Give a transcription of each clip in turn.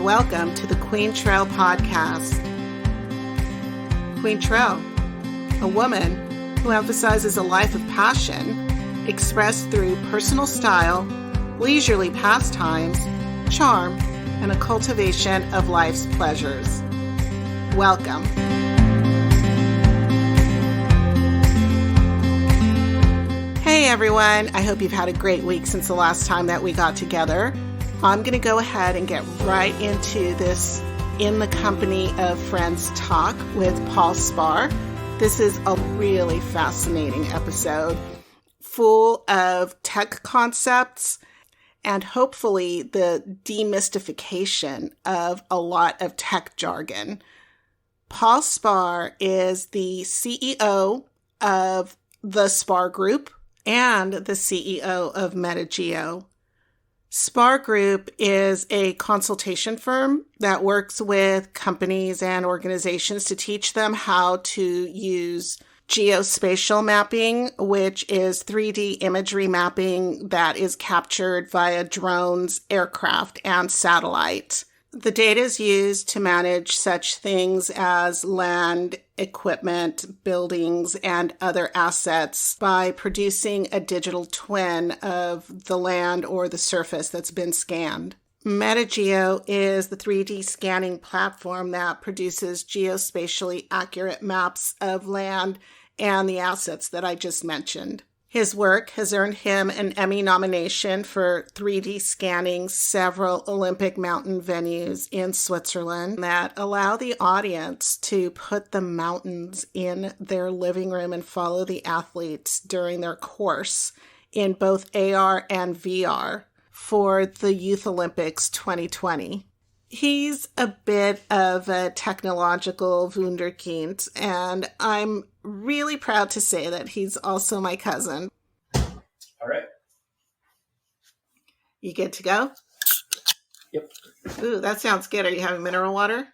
welcome to the Queen Trail podcast. Queen Trail, a woman who emphasizes a life of passion expressed through personal style, leisurely pastimes, charm, and a cultivation of life's pleasures. Welcome. Hey everyone, I hope you've had a great week since the last time that we got together. I'm going to go ahead and get right into this In the Company of Friends talk with Paul Spaur. This is a really fascinating episode, full of tech concepts and hopefully the demystification of a lot of tech jargon. Paul Spaur is the CEO of the Spaur Group and the CEO of METAGEO. Spaur Group is a consultation firm that works with companies and organizations to teach them how to use geospatial mapping, which is 3D imagery mapping that is captured via drones, aircraft, and satellite. The data is used to manage such things as land, equipment, buildings, and other assets by producing a digital twin of the land or the surface that's been scanned. METAGEO is the 3D scanning platform that produces geospatially accurate maps of land and the assets that I just mentioned. His work has earned him an Emmy nomination for 3D scanning several Olympic mountain venues in Switzerland that allow the audience to put the mountains in their living room and follow the athletes during their course in both AR and VR for the Youth Olympics 2020. He's a bit of a technological wunderkind, and I'm really proud to say that he's also my cousin. All right. You good to go? Yep. Ooh, that sounds good. Are you having mineral water?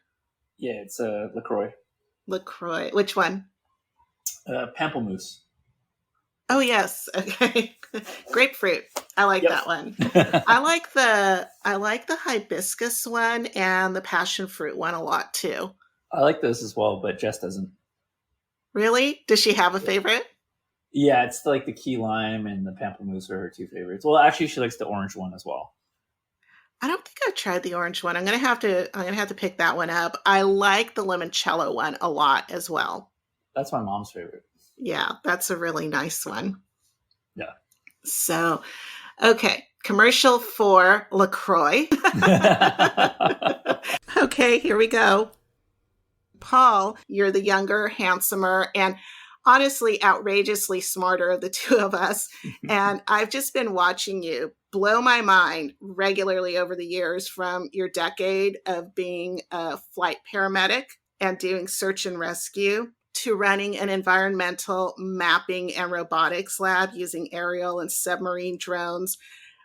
Yeah, it's LaCroix. LaCroix. Which one? Pamplemousse. Oh, yes. Okay. Grapefruit. I like that one. I like the hibiscus one and the passion fruit one a lot too. I like those as well, but Jess doesn't. Really? Does she have a favorite? Yeah, it's like the key lime and the pamplemousse are her two favorites. Well, actually, she likes the orange one as well. I don't think I've tried the orange one. I'm gonna have to pick that one up. I like the limoncello one a lot as well. That's my mom's favorite. Yeah, that's a really nice one. Yeah. So, okay, commercial for LaCroix. Okay, here we go. Paul, you're the younger, handsomer, and honestly outrageously smarter of the two of us. And I've just been watching you blow my mind regularly over the years, from your decade of being a flight paramedic and doing search and rescue to running an environmental mapping and robotics lab using aerial and submarine drones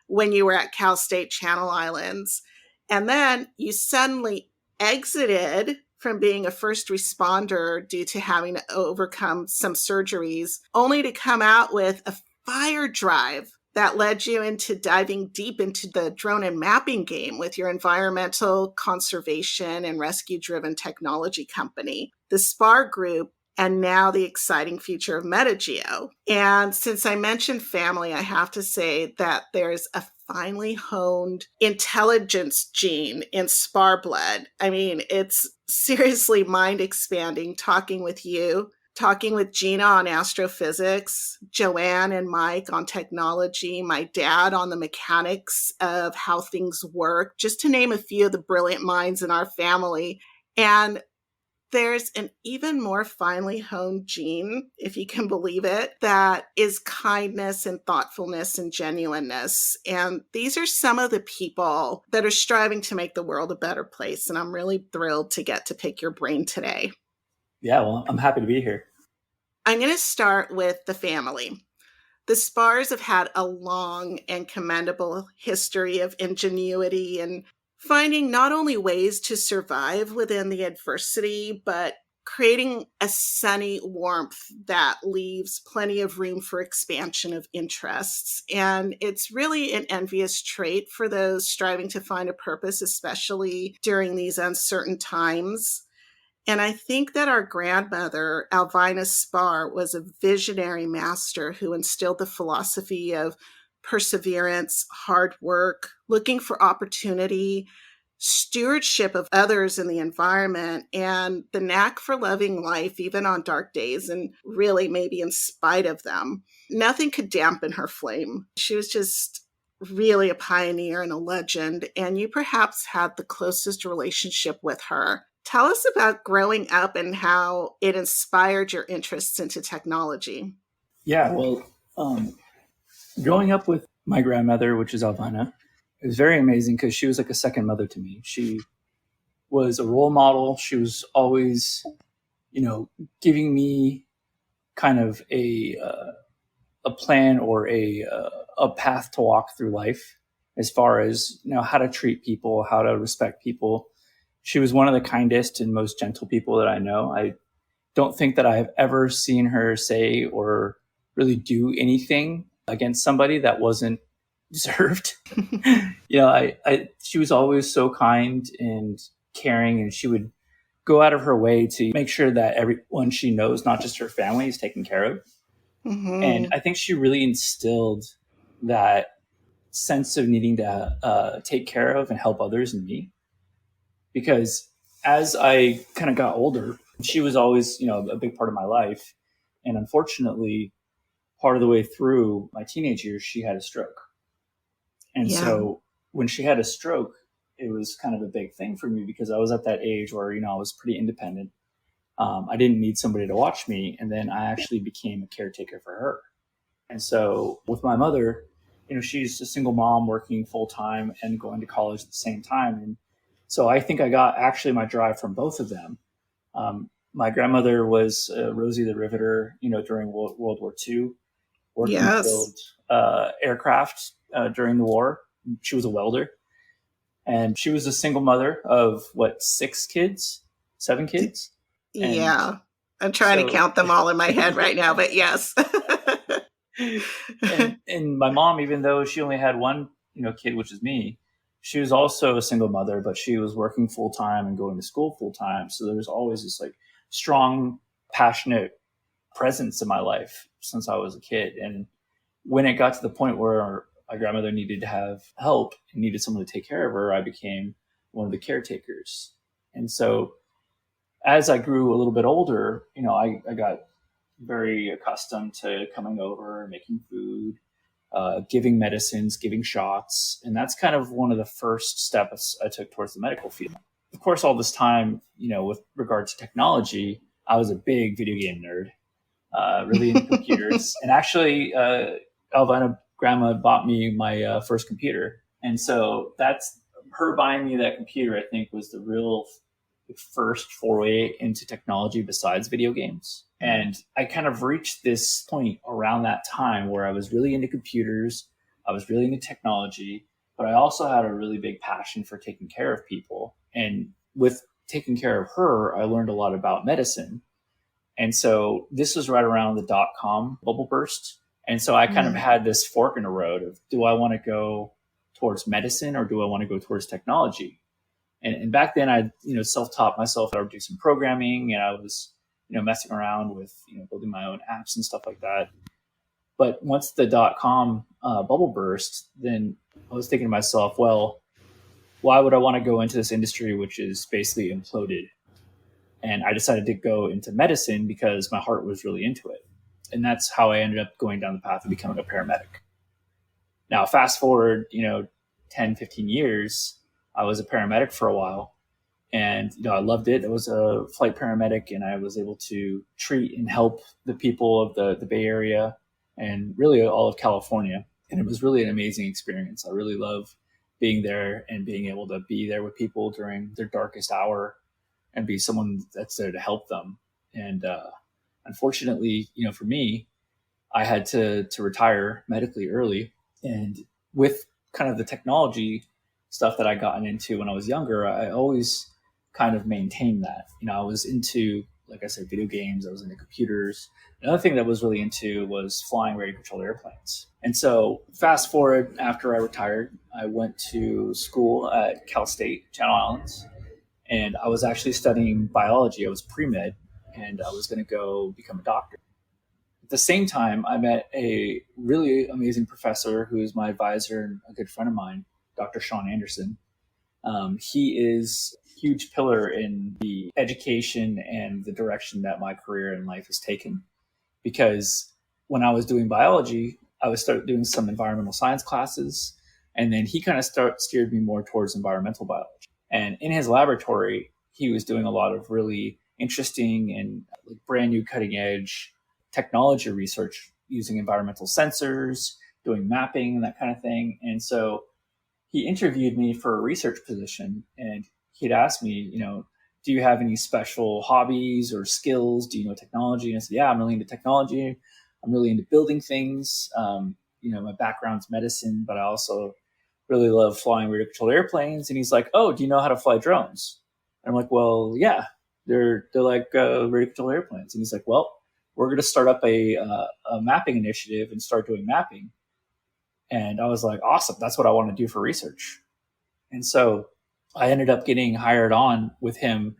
when you were at Cal State Channel Islands. And then you suddenly exited from being a first responder due to having to overcome some surgeries, only to come out with a fire drive that led you into diving deep into the drone and mapping game with your environmental conservation and rescue-driven technology company, the Spaur Group, and now the exciting future of METAGEO. And since I mentioned family, I have to say that there's a finely honed intelligence gene in Spaur blood. I mean, it's seriously mind-expanding talking with you, talking with Gina on astrophysics, Joanne and Mike on technology, my dad on the mechanics of how things work, just to name a few of the brilliant minds in our family. And there's an even more finely honed gene, if you can believe it, that is kindness and thoughtfulness and genuineness. And these are some of the people that are striving to make the world a better place. And I'm really thrilled to get to pick your brain today. Yeah, well, I'm happy to be here. I'm going to start with the family. The Spaurs have had a long and commendable history of ingenuity and finding not only ways to survive within the adversity, but creating a sunny warmth that leaves plenty of room for expansion of interests. And it's really an envious trait for those striving to find a purpose, especially during these uncertain times. And I think that our grandmother, Alvina Spaur, was a visionary master who instilled the philosophy of perseverance, hard work, looking for opportunity, stewardship of others in the environment, and the knack for loving life, even on dark days, and really maybe in spite of them. Nothing could dampen her flame. She was just really a pioneer and a legend, and you perhaps had the closest relationship with her. Tell us about growing up and how it inspired your interests into technology. Yeah, well, growing up with my grandmother, which is Alvina, it was very amazing because she was like a second mother to me. She was a role model. She was always, giving me kind of a plan or a path to walk through life as far as, how to treat people, how to respect people. She was one of the kindest and most gentle people that I know. I don't think that I've ever seen her say or really do anything against somebody that wasn't deserved. She was always so kind and caring, and she would go out of her way to make sure that everyone she knows, not just her family, is taken care of. Mm-hmm. And I think she really instilled that sense of needing to take care of and help others in me. Because as I kind of got older, she was always, a big part of my life. And unfortunately, part of the way through my teenage years, she had a stroke. And so when she had a stroke, it was kind of a big thing for me because I was at that age where, I was pretty independent. I didn't need somebody to watch me. And then I actually became a caretaker for her. And so with my mother, she's a single mom working full time and going to college at the same time. And so I think I got actually my drive from both of them. My grandmother was Rosie the Riveter, during World War II, working to build aircraft during the war. She was a welder. And she was a single mother of, 7 kids? Yeah. I'm trying to count them all in my head right now, but yes. and my mom, even though she only had one, kid, which is me, she was also a single mother, but she was working full time and going to school full time. So there was always this strong, passionate presence in my life since I was a kid. And when it got to the point where my grandmother needed to have help and needed someone to take care of her, I became one of the caretakers. And so as I grew a little bit older, I got very accustomed to coming over, making food, giving medicines, giving shots. And that's kind of one of the first steps I took towards the medical field. Of course, all this time, with regard to technology, I was a big video game nerd, really into computers. And actually, Alvina grandma bought me my first computer. And so that's her buying me that computer, I think, was the real first foray into technology besides video games. And I kind of reached this point around that time where I was really into computers, I was really into technology, but I also had a really big passion for taking care of people. And with taking care of her, I learned a lot about medicine. And so this was right around the .com bubble burst. And so I kind of had this fork in the road of, do I want to go towards medicine or do I want to go towards technology? And back then I, self-taught myself how to do some programming, and I was, messing around with, building my own apps and stuff like that. But once the .com bubble burst, then I was thinking to myself, well, why would I want to go into this industry, which is basically imploded? And I decided to go into medicine because my heart was really into it. And that's how I ended up going down the path of becoming a paramedic. Now, fast forward, 10, 15 years, I was a paramedic for a while. And, I loved it. I was a flight paramedic, and I was able to treat and help the people of the Bay Area and really all of California. And it was really an amazing experience. I really love being there and being able to be there with people during their darkest hour and be someone that's there to help them. And unfortunately, for me, I had to retire medically early. And with kind of the technology stuff that I gotten into when I was younger, I always kind of maintained that. I was into like I said, video games. I was into computers. Another thing that I was really into was flying radio controlled airplanes. And so fast forward, after I retired, I went to school at Cal State, Channel Islands, and I was actually studying biology. I was pre-med, and I was going to go become a doctor. At the same time, I met a really amazing professor who is my advisor and a good friend of mine, Dr. Sean Anderson. He is a huge pillar in the education and the direction that my career in life has taken. Because when I was doing biology, I was start doing some environmental science classes, and then he kind of steered me more towards environmental biology. And in his laboratory, he was doing a lot of really interesting and like brand new cutting edge technology research using environmental sensors, doing mapping and that kind of thing. And so he interviewed me for a research position, and he'd asked me, do you have any special hobbies or skills? Do you know technology? And I said, yeah, I'm really into technology. I'm really into building things. My background's medicine, but I also really love flying radio controlled airplanes. And he's like, oh, do you know how to fly drones? And I'm like, well, yeah, they're like radio controlled airplanes. And he's like, well, we're going to start up a mapping initiative and start doing mapping. And I was like, awesome, that's what I want to do for research. And so I ended up getting hired on with him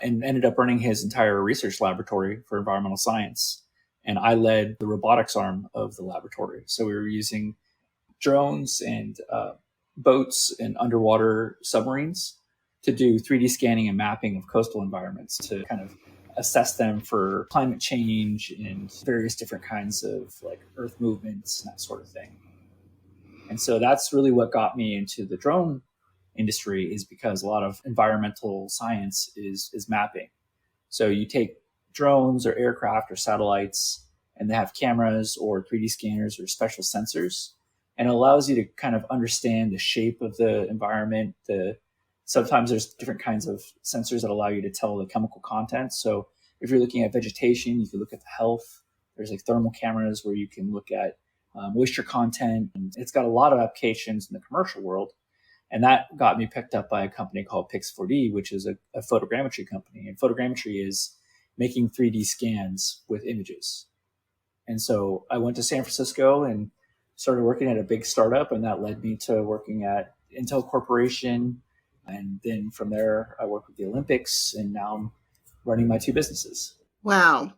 and ended up running his entire research laboratory for environmental science. And I led the robotics arm of the laboratory. So we were using drones and boats and underwater submarines to do 3D scanning and mapping of coastal environments to kind of assess them for climate change and various different kinds of like earth movements and that sort of thing. And so that's really what got me into the drone industry, is because a lot of environmental science is mapping. So you take drones or aircraft or satellites, and they have cameras or 3D scanners or special sensors, and it allows you to kind of understand the shape of the environment. Sometimes there's different kinds of sensors that allow you to tell the chemical content. So if you're looking at vegetation, you can look at the health. There's like thermal cameras where you can look at moisture content. And it's got a lot of applications in the commercial world. And that got me picked up by a company called Pix4D, which is a photogrammetry company. And photogrammetry is making 3D scans with images. And so I went to San Francisco and started working at a big startup, and that led me to working at Intel Corporation. And then from there, I worked with the Olympics, and now I'm running my two businesses. Wow,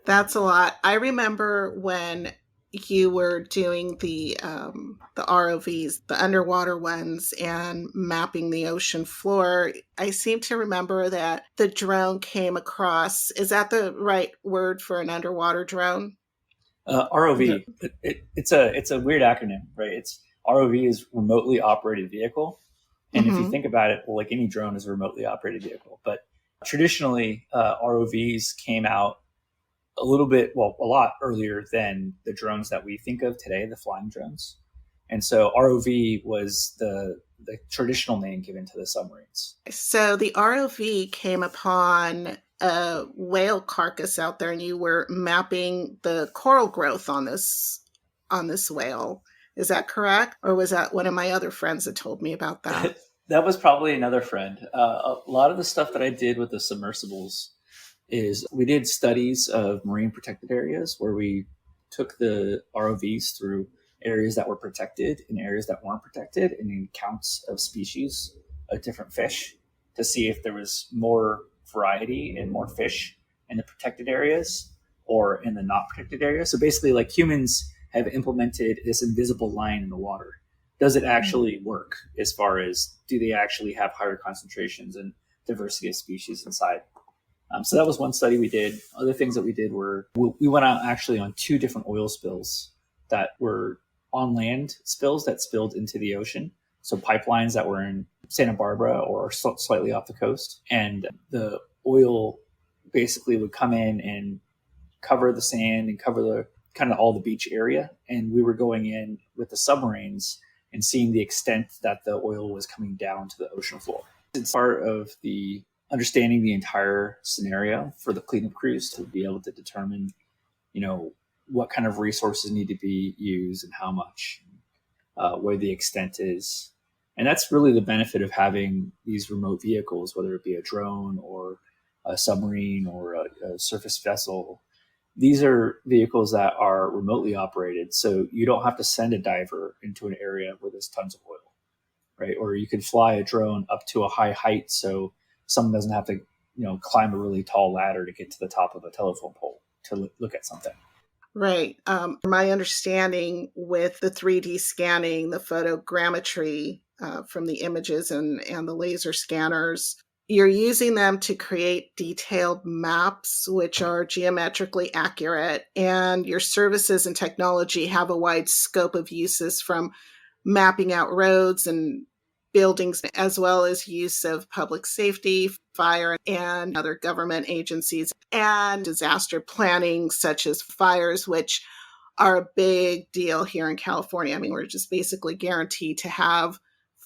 that's a lot. I remember when you were doing the ROVs, the underwater ones, and mapping the ocean floor. I seem to remember that the drone came across. Is that the right word for an underwater drone? ROV. It's a weird acronym, right? It's ROV is remotely operated vehicle. And if you think about it, well, like any drone is a remotely operated vehicle. But traditionally, ROVs came out a lot earlier than the drones that we think of today, the flying drones. And so ROV was the traditional name given to the submarines. So the ROV came upon a whale carcass out there, and you were mapping the coral growth on this whale. Is that correct? Or was that one of my other friends that told me about that? That was probably another friend. A lot of the stuff that I did with the submersibles is we did studies of marine protected areas where we took the ROVs through areas that were protected and areas that weren't protected, and in counts of species of different fish to see if there was more variety and more fish in the protected areas or in the not protected areas. So basically, like, humans have implemented this invisible line in the water. Does it actually work as far as do they actually have higher concentrations and diversity of species inside? So that was one study we did. Other things that we did were we went out actually on 2 different oil spills that were on land spills that spilled into the ocean. So pipelines that were in Santa Barbara or slightly off the coast. And the oil basically would come in and cover the sand and cover the kind of all the beach area. And we were going in with the submarines and seeing the extent that the oil was coming down to the ocean floor. It's part of the understanding the entire scenario for the cleanup crews to be able to determine, what kind of resources need to be used and how much, where the extent is. And that's really the benefit of having these remote vehicles, whether it be a drone or a submarine or a surface vessel. These are vehicles that are remotely operated, so you don't have to send a diver into an area where there's tons of oil, right? Or you could fly a drone up to a high height, so someone doesn't have to, climb a really tall ladder to get to the top of a telephone pole to look at something. Right. My understanding with the 3D scanning, the photogrammetry from the images and the laser scanners, you're using them to create detailed maps, which are geometrically accurate. And your services and technology have a wide scope of uses, from mapping out roads and buildings, as well as use of public safety, fire, and other government agencies, and disaster planning, such as fires, which are a big deal here in California. I mean, we're just basically guaranteed to have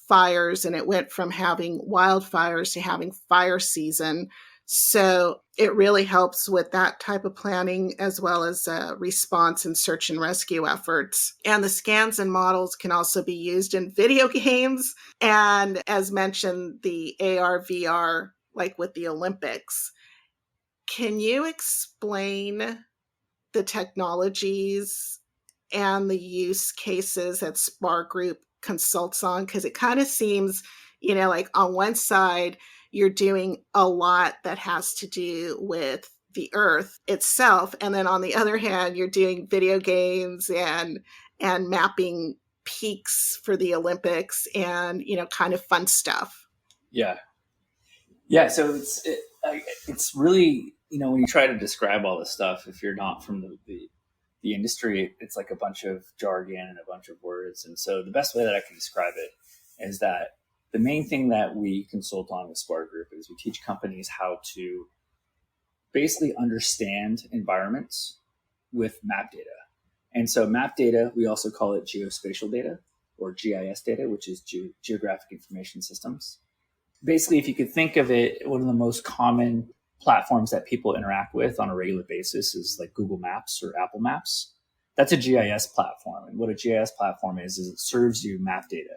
fires, and it went from having wildfires to having fire season. So it really helps with that type of planning, as well as response and search and rescue efforts. And the scans and models can also be used in video games. And as mentioned, the AR, VR, like with the Olympics. Can you explain the technologies and the use cases that Spaur Group consults on? Because it kind of seems, like on one side, you're doing a lot that has to do with the Earth itself. And then on the other hand, you're doing video games and mapping peaks for the Olympics and, kind of fun stuff. Yeah. So it's really, when you try to describe all this stuff, if you're not from the industry, it's like a bunch of jargon and a bunch of words. And so the best way that I can describe it is that the main thing that we consult on with Spaur Group is we teach companies how to basically understand environments with map data. And so map data, we also call it geospatial data, or GIS data, which is Geographic Information Systems. Basically, if you could think of it, one of the most common platforms that people interact with on a regular basis is like Google Maps or Apple Maps. That's a GIS platform. And what a GIS platform is it serves you map data,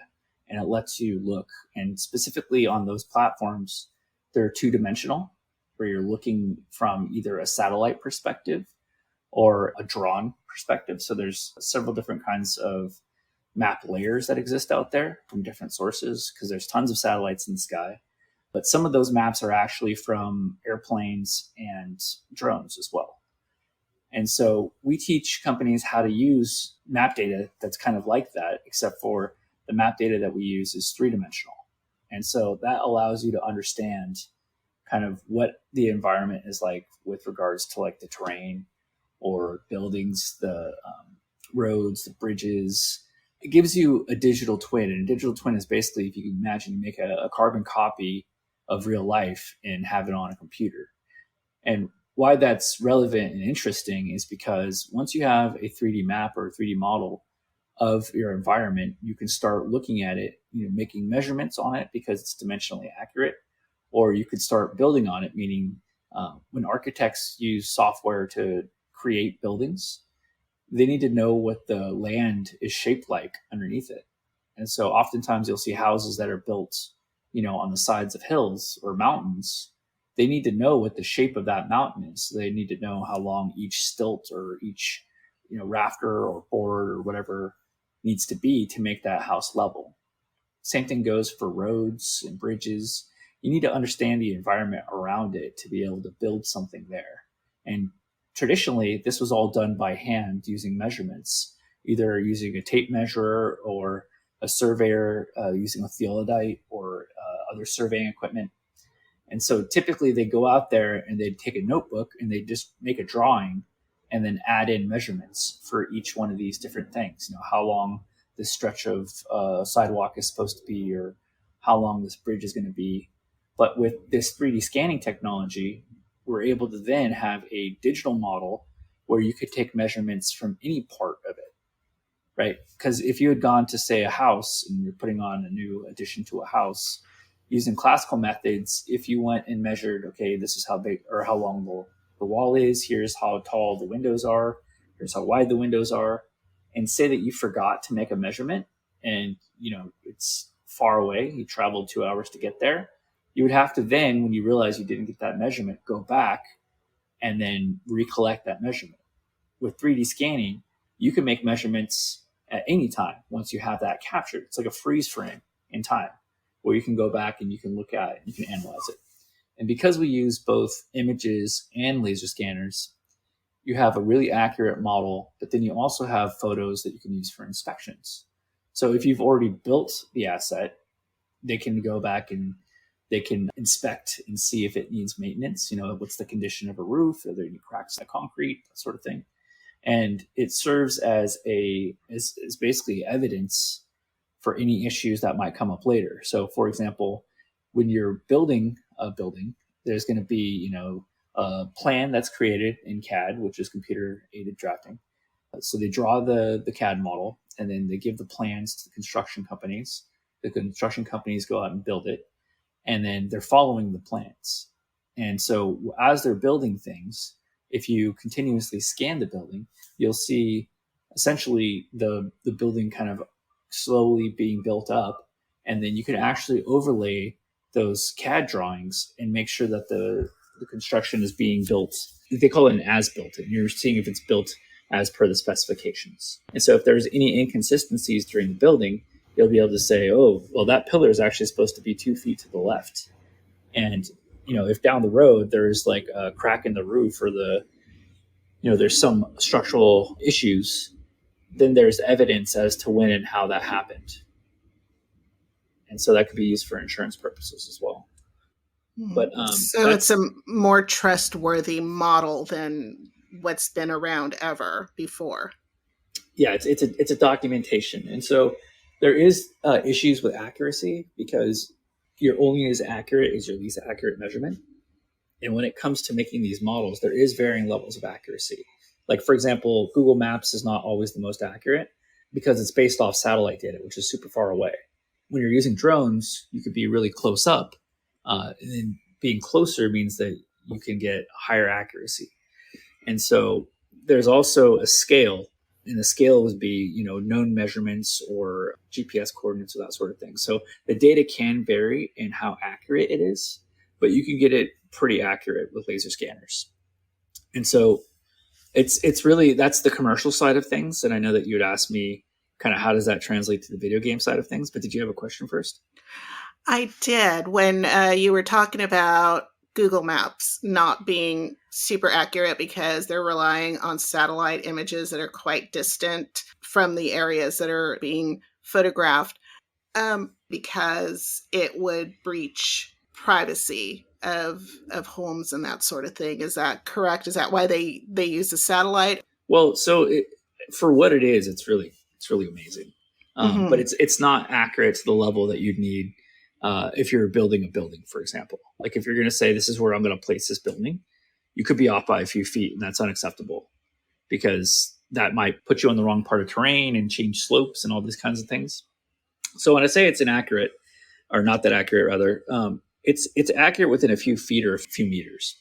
and it lets you look. And specifically on those platforms, they're two-dimensional, where you're looking from either a satellite perspective or a drone perspective. So there's several different kinds of map layers that exist out there from different sources, because there's tons of satellites in the sky. But some of those maps are actually from airplanes and drones as well. And so we teach companies how to use map data that's kind of like that, except for the map data that we use is three-dimensional. And so that allows you to understand kind of what the environment is like with regards to like the terrain or buildings, the roads, the bridges. It gives you a digital twin. And a digital twin is basically, if you can imagine, you make a carbon copy of real life and have it on a computer. And why that's relevant and interesting is because once you have a 3D map or a 3D model of your environment, you can start looking at it, making measurements on it because it's dimensionally accurate, or you could start building on it, meaning when architects use software to create buildings, they need to know what the land is shaped like underneath it. And so oftentimes you'll see houses that are built, on the sides of hills or mountains. They need to know what the shape of that mountain is. So they need to know how long each stilt or each, rafter or board or whatever needs to be to make that house level. Same thing goes for roads and bridges. You need to understand the environment around it to be able to build something there. And traditionally, this was all done by hand using measurements, either using a tape measure or a surveyor using a theodolite or other surveying equipment. And so typically they go out there and they take a notebook and they just make a drawing and then add in measurements for each one of these different things. How long this stretch of sidewalk is supposed to be, or how long this bridge is going to be. But with this 3D scanning technology, we're able to then have a digital model where you could take measurements from any part of it, right? Because if you had gone to, say, a house and you're putting on a new addition to a house, using classical methods, if you went and measured, okay, this is how big or how long the wall is, here's how tall the windows are, here's how wide the windows are, and say that you forgot to make a measurement and, it's far away, you traveled 2 hours to get there, You would have to then, when you realize you didn't get that measurement, go back and then recollect that measurement. With 3D scanning, you can make measurements at any time once you have that captured. It's like a freeze frame in time where you can go back and you can look at it, you can analyze it. And because we use both images and laser scanners, you have a really accurate model, but then you also have photos that you can use for inspections. So if you've already built the asset, they can go back and they can inspect and see if it needs maintenance. What's the condition of a roof? Are there any cracks in the concrete? That sort of thing. And it serves as basically evidence for any issues that might come up later. So, for example, when you're building a building, there's going to be, a plan that's created in CAD, which is computer aided drafting. So they draw the CAD model and then they give the plans to the construction companies. The construction companies go out and build it, and then they're following the plans. And so as they're building things, if you continuously scan the building, you'll see essentially the building kind of slowly being built up. And then you can actually overlay those CAD drawings and make sure that the construction is being built. They call it an as-built, and you're seeing if it's built as per the specifications. And so if there's any inconsistencies during the building, you'll be able to say, oh, well, that pillar is actually supposed to be 2 feet to the left. And, if down the road there's like a crack in the roof or there's some structural issues, then there's evidence as to when and how that happened. And so that could be used for insurance purposes as well. But so it's a more trustworthy model than what's been around ever before. Yeah, it's a documentation. And so there is issues with accuracy because you're only as accurate as your least accurate measurement. And when it comes to making these models, there is varying levels of accuracy. Like, for example, Google Maps is not always the most accurate because it's based off satellite data, which is super far away. When you're using drones, you could be really close up. And then being closer means that you can get higher accuracy. And so there's also a scale, and the scale would be, known measurements or GPS coordinates or that sort of thing. So the data can vary in how accurate it is, but you can get it pretty accurate with laser scanners. And so it's really, that's the commercial side of things. And I know that you had asked me kind of how does that translate to the video game side of things, but did you have a question first? I did. When you were talking about Google Maps not being super accurate because they're relying on satellite images that are quite distant from the areas that are being photographed, because it would breach privacy of homes and that sort of thing. Is that correct? Is that why they use the satellite? Well, so for what it is, it's really amazing. But it's not accurate to the level that you'd need if you're building a building, for example. Like if you're going to say, this is where I'm going to place this building, you could be off by a few feet, and that's unacceptable because that might put you on the wrong part of terrain and change slopes and all these kinds of things. So when I say it's inaccurate, or not that accurate rather, it's accurate within a few feet or a few meters.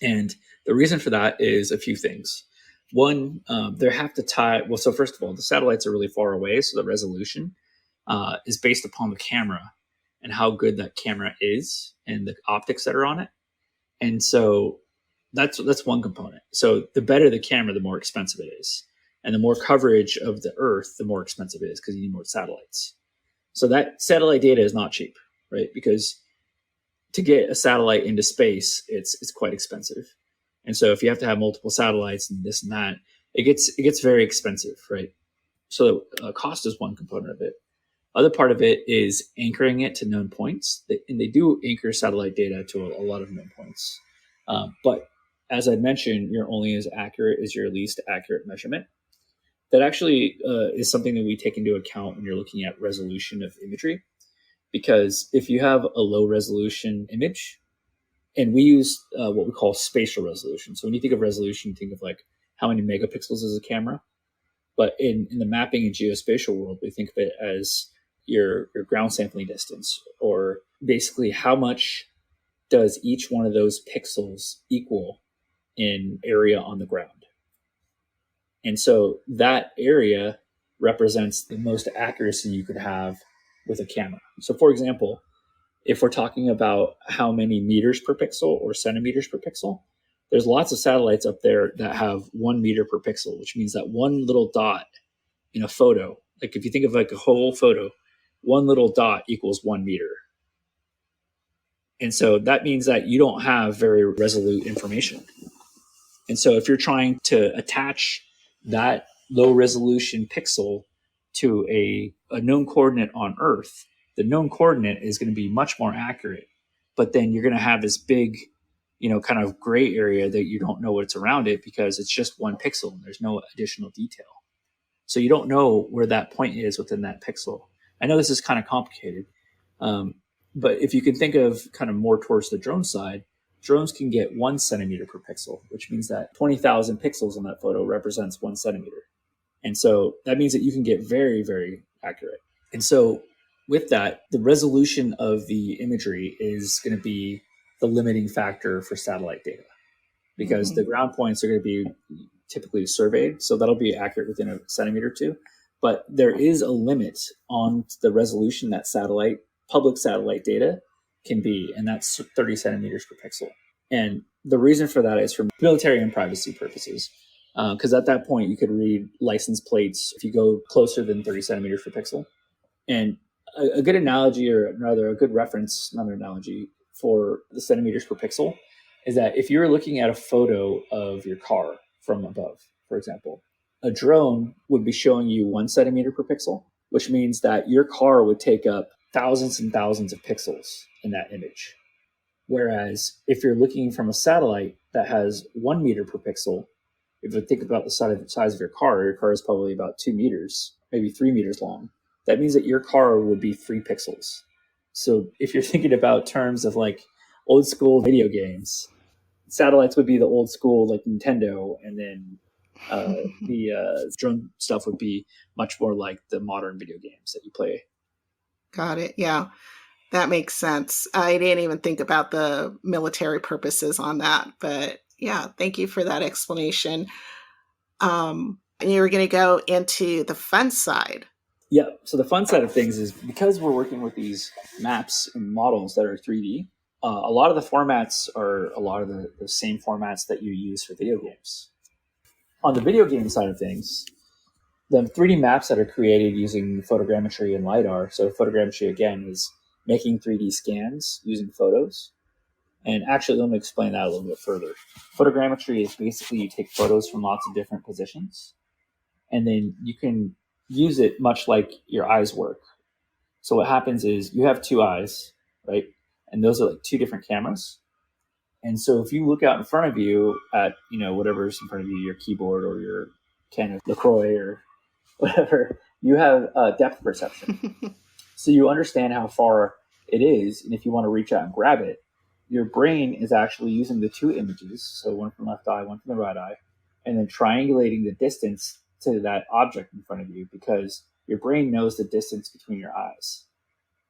And the reason for that is a few things. One, they have to tie, well, so first of all, the satellites are really far away, so the resolution is based upon the camera and how good that camera is and the optics that are on it. And so that's one component. So the better the camera, the more expensive it is. And the more coverage of the Earth, the more expensive it is because you need more satellites. So that satellite data is not cheap, right? Because to get a satellite into space, it's quite expensive. And so if you have to have multiple satellites and this and that, it gets very expensive, right? So cost is one component of it. Other part of it is anchoring it to known points. And they do anchor satellite data to a lot of known points. But as I mentioned, you're only as accurate as your least accurate measurement. That actually is something that we take into account when you're looking at resolution of imagery. Because if you have a low resolution image, and we use what we call spatial resolution. So when you think of resolution, you think of like how many megapixels is a camera. But in the mapping and geospatial world, we think of it as your ground sampling distance, or basically how much does each one of those pixels equal in area on the ground. And so that area represents the most accuracy you could have with a camera. So for example, if we're talking about how many meters per pixel or centimeters per pixel, there's lots of satellites up there that have 1 meter per pixel, which means that one little dot in a photo, like if you think of like a whole photo, one little dot equals 1 meter. And so that means that you don't have very resolute information. And so if you're trying to attach that low resolution pixel to a known coordinate on Earth, the known coordinate is going to be much more accurate. But then you're going to have this big, kind of gray area that you don't know what's around it because it's just one pixel and there's no additional detail. So you don't know where that point is within that pixel. I know this is kind of complicated, but if you can think of kind of more towards the drone side, drones can get 1 centimeter per pixel, which means that 20,000 pixels on that photo represents 1 centimeter. And so that means that you can get very, very accurate. And so with that, the resolution of the imagery is going to be the limiting factor for satellite data because the ground points are going to be typically surveyed. So that'll be accurate within a centimeter or two. But there is a limit on the resolution that public satellite data can be, and that's 30 centimeters per pixel. And the reason for that is for military and privacy purposes. Because at that point, you could read license plates if you go closer than 30 centimeters per pixel. And a good analogy, or rather a good reference, not an analogy, for the centimeters per pixel is that if you're looking at a photo of your car from above, for example, a drone would be showing you 1 centimeter per pixel, which means that your car would take up thousands and thousands of pixels in that image. Whereas if you're looking from a satellite that has 1 meter per pixel, if you think about the size of your car is probably about 2 meters, maybe 3 meters long. That means that your car would be 3 pixels. So if you're thinking about terms of like old school video games, satellites would be the old school like Nintendo, and then the drone stuff would be much more like the modern video games that you play. Got it. Yeah, that makes sense. I didn't even think about the military purposes on that, but yeah, thank you for that explanation. And you were going to go into the fun side. Yeah. So the fun side of things is because we're working with these maps and models that are 3D, a lot of the formats are a lot of the same formats that you use for video games. On the video game side of things, the 3D maps that are created using photogrammetry and LiDAR. So photogrammetry, again, is making 3D scans using photos. And actually, let me explain that a little bit further. Photogrammetry is basically you take photos from lots of different positions, and then you can use it much like your eyes work. So what happens is you have 2 eyes, right? And those are like 2 different cameras. And so if you look out in front of you at, whatever's in front of you, your keyboard or your can of LaCroix or whatever, you have depth perception. So you understand how far it is. And if you want to reach out and grab it, your brain is actually using the 2 images. So one from the left eye, one from the right eye, and then triangulating the distance to that object in front of you because your brain knows the distance between your eyes.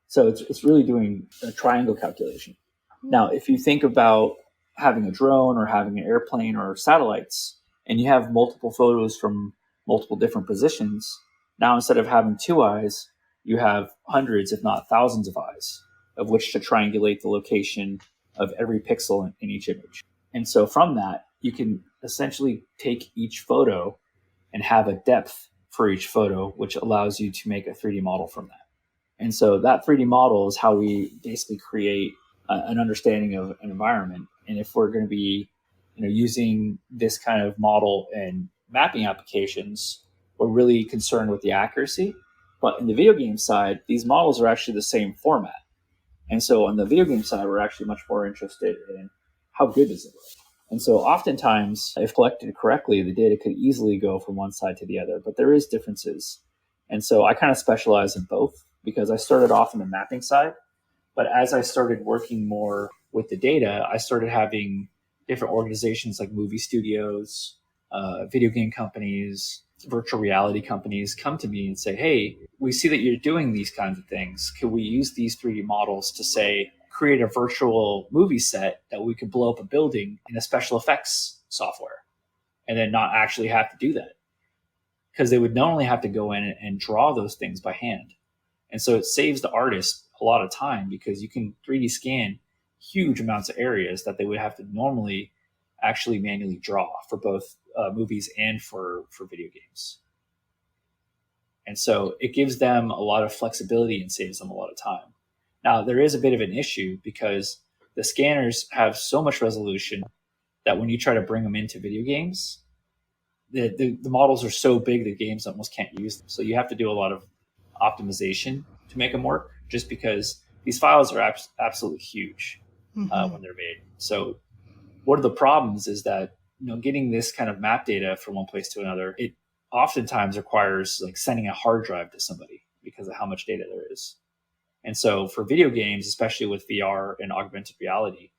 So it's really doing a triangle calculation. Now, if you think about having a drone or having an airplane or satellites, and you have multiple photos from multiple different positions, now instead of having 2 eyes, you have hundreds, if not thousands of eyes of which to triangulate the location of every pixel in each image. And so from that, you can essentially take each photo and have a depth for each photo, which allows you to make a 3D model from that. And so that 3D model is how we basically create an understanding of an environment. And if we're going to be using this kind of model in mapping applications, we're really concerned with the accuracy. But in the video game side, these models are actually the same format. And so on the video game side, we're actually much more interested in how good does it look. And so oftentimes, if collected correctly, the data could easily go from one side to the other, but there is differences. And so I kind of specialize in both because I started off in the mapping side, but as I started working more with the data, I started having different organizations like movie studios, video game companies, virtual reality companies come to me and say, hey, we see that you're doing these kinds of things. Can we use these 3D models to say, create a virtual movie set that we could blow up a building in a special effects software and then not actually have to do that? Because they would not only have to go in and draw those things by hand. And so it saves the artist a lot of time because you can 3D scan huge amounts of areas that they would have to normally actually manually draw for both movies and for video games. And so it gives them a lot of flexibility and saves them a lot of time. Now, there is a bit of an issue because the scanners have so much resolution that when you try to bring them into video games, the models are so big that games almost can't use them. So you have to do a lot of optimization to make them work, just because these files are absolutely huge when they're made. So one of the problems is that getting this kind of map data from one place to another, it oftentimes requires like sending a hard drive to somebody because of how much data there is. And so for video games, especially with VR and augmented reality,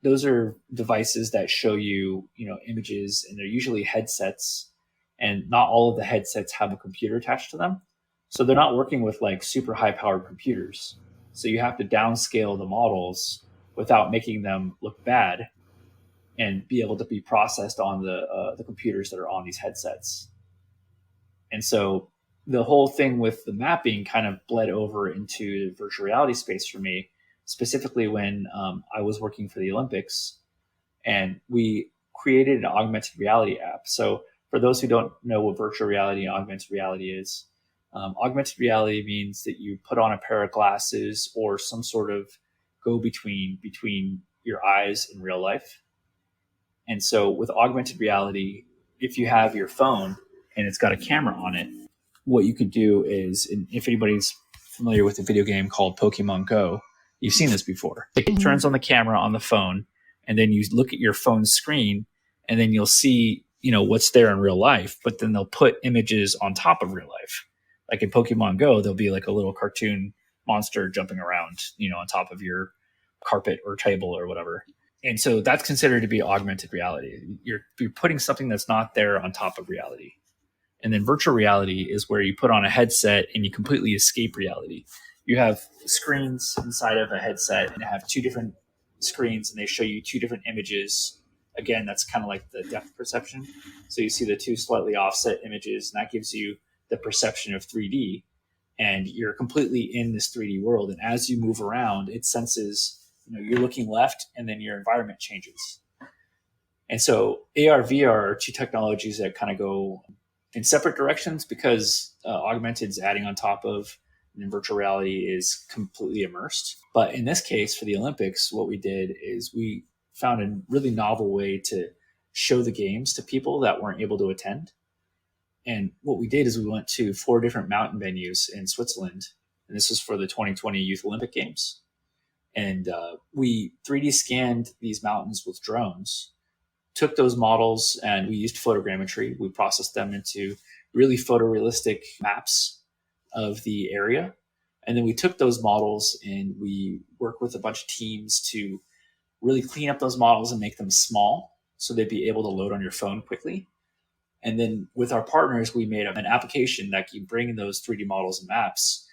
those are devices that show you, images, and they're usually headsets, and not all of the headsets have a computer attached to them. So they're not working with like super high powered computers. So you have to downscale the models without making them look bad and be able to be processed on the computers that are on these headsets. And so the whole thing with the mapping kind of bled over into the virtual reality space for me, specifically when I was working for the Olympics, and we created an augmented reality app. So for those who don't know what virtual reality and augmented reality is, augmented reality means that you put on a pair of glasses or some sort of between your eyes in real life. And so with augmented reality, if you have your phone and it's got a camera on it, what you could do is, if anybody's familiar with a video game called Pokemon Go, you've seen this before. It turns on the camera on the phone, and then you look at your phone screen, and then you'll see, what's there in real life, but then they'll put images on top of real life. Like in Pokemon Go, there'll be like a little cartoon monster jumping around, on top of your carpet or table or whatever. And so that's considered to be augmented reality. You're putting something that's not there on top of reality. And then virtual reality is where you put on a headset and you completely escape reality. You have screens inside of a headset and have two different screens, and they show you two different images. Again, that's kind of like the depth perception. So you see the two slightly offset images, and that gives you the perception of 3D. And you're completely in this 3D world. And as you move around, it senses, you're looking left, and then your environment changes. And so AR, VR are two technologies that kind of go in separate directions because augmented is adding on top of, and then virtual reality is completely immersed. But in this case, for the Olympics, what we did is we found a really novel way to show the games to people that weren't able to attend. And what we did is we went to 4 different mountain venues in Switzerland, and this was for the 2020 Youth Olympic Games. And we 3D scanned these mountains with drones, took those models, and we used photogrammetry. We processed them into really photorealistic maps of the area. And then we took those models and we worked with a bunch of teams to really clean up those models and make them small so they'd be able to load on your phone quickly. And then with our partners, we made an application that can bring those 3D models and maps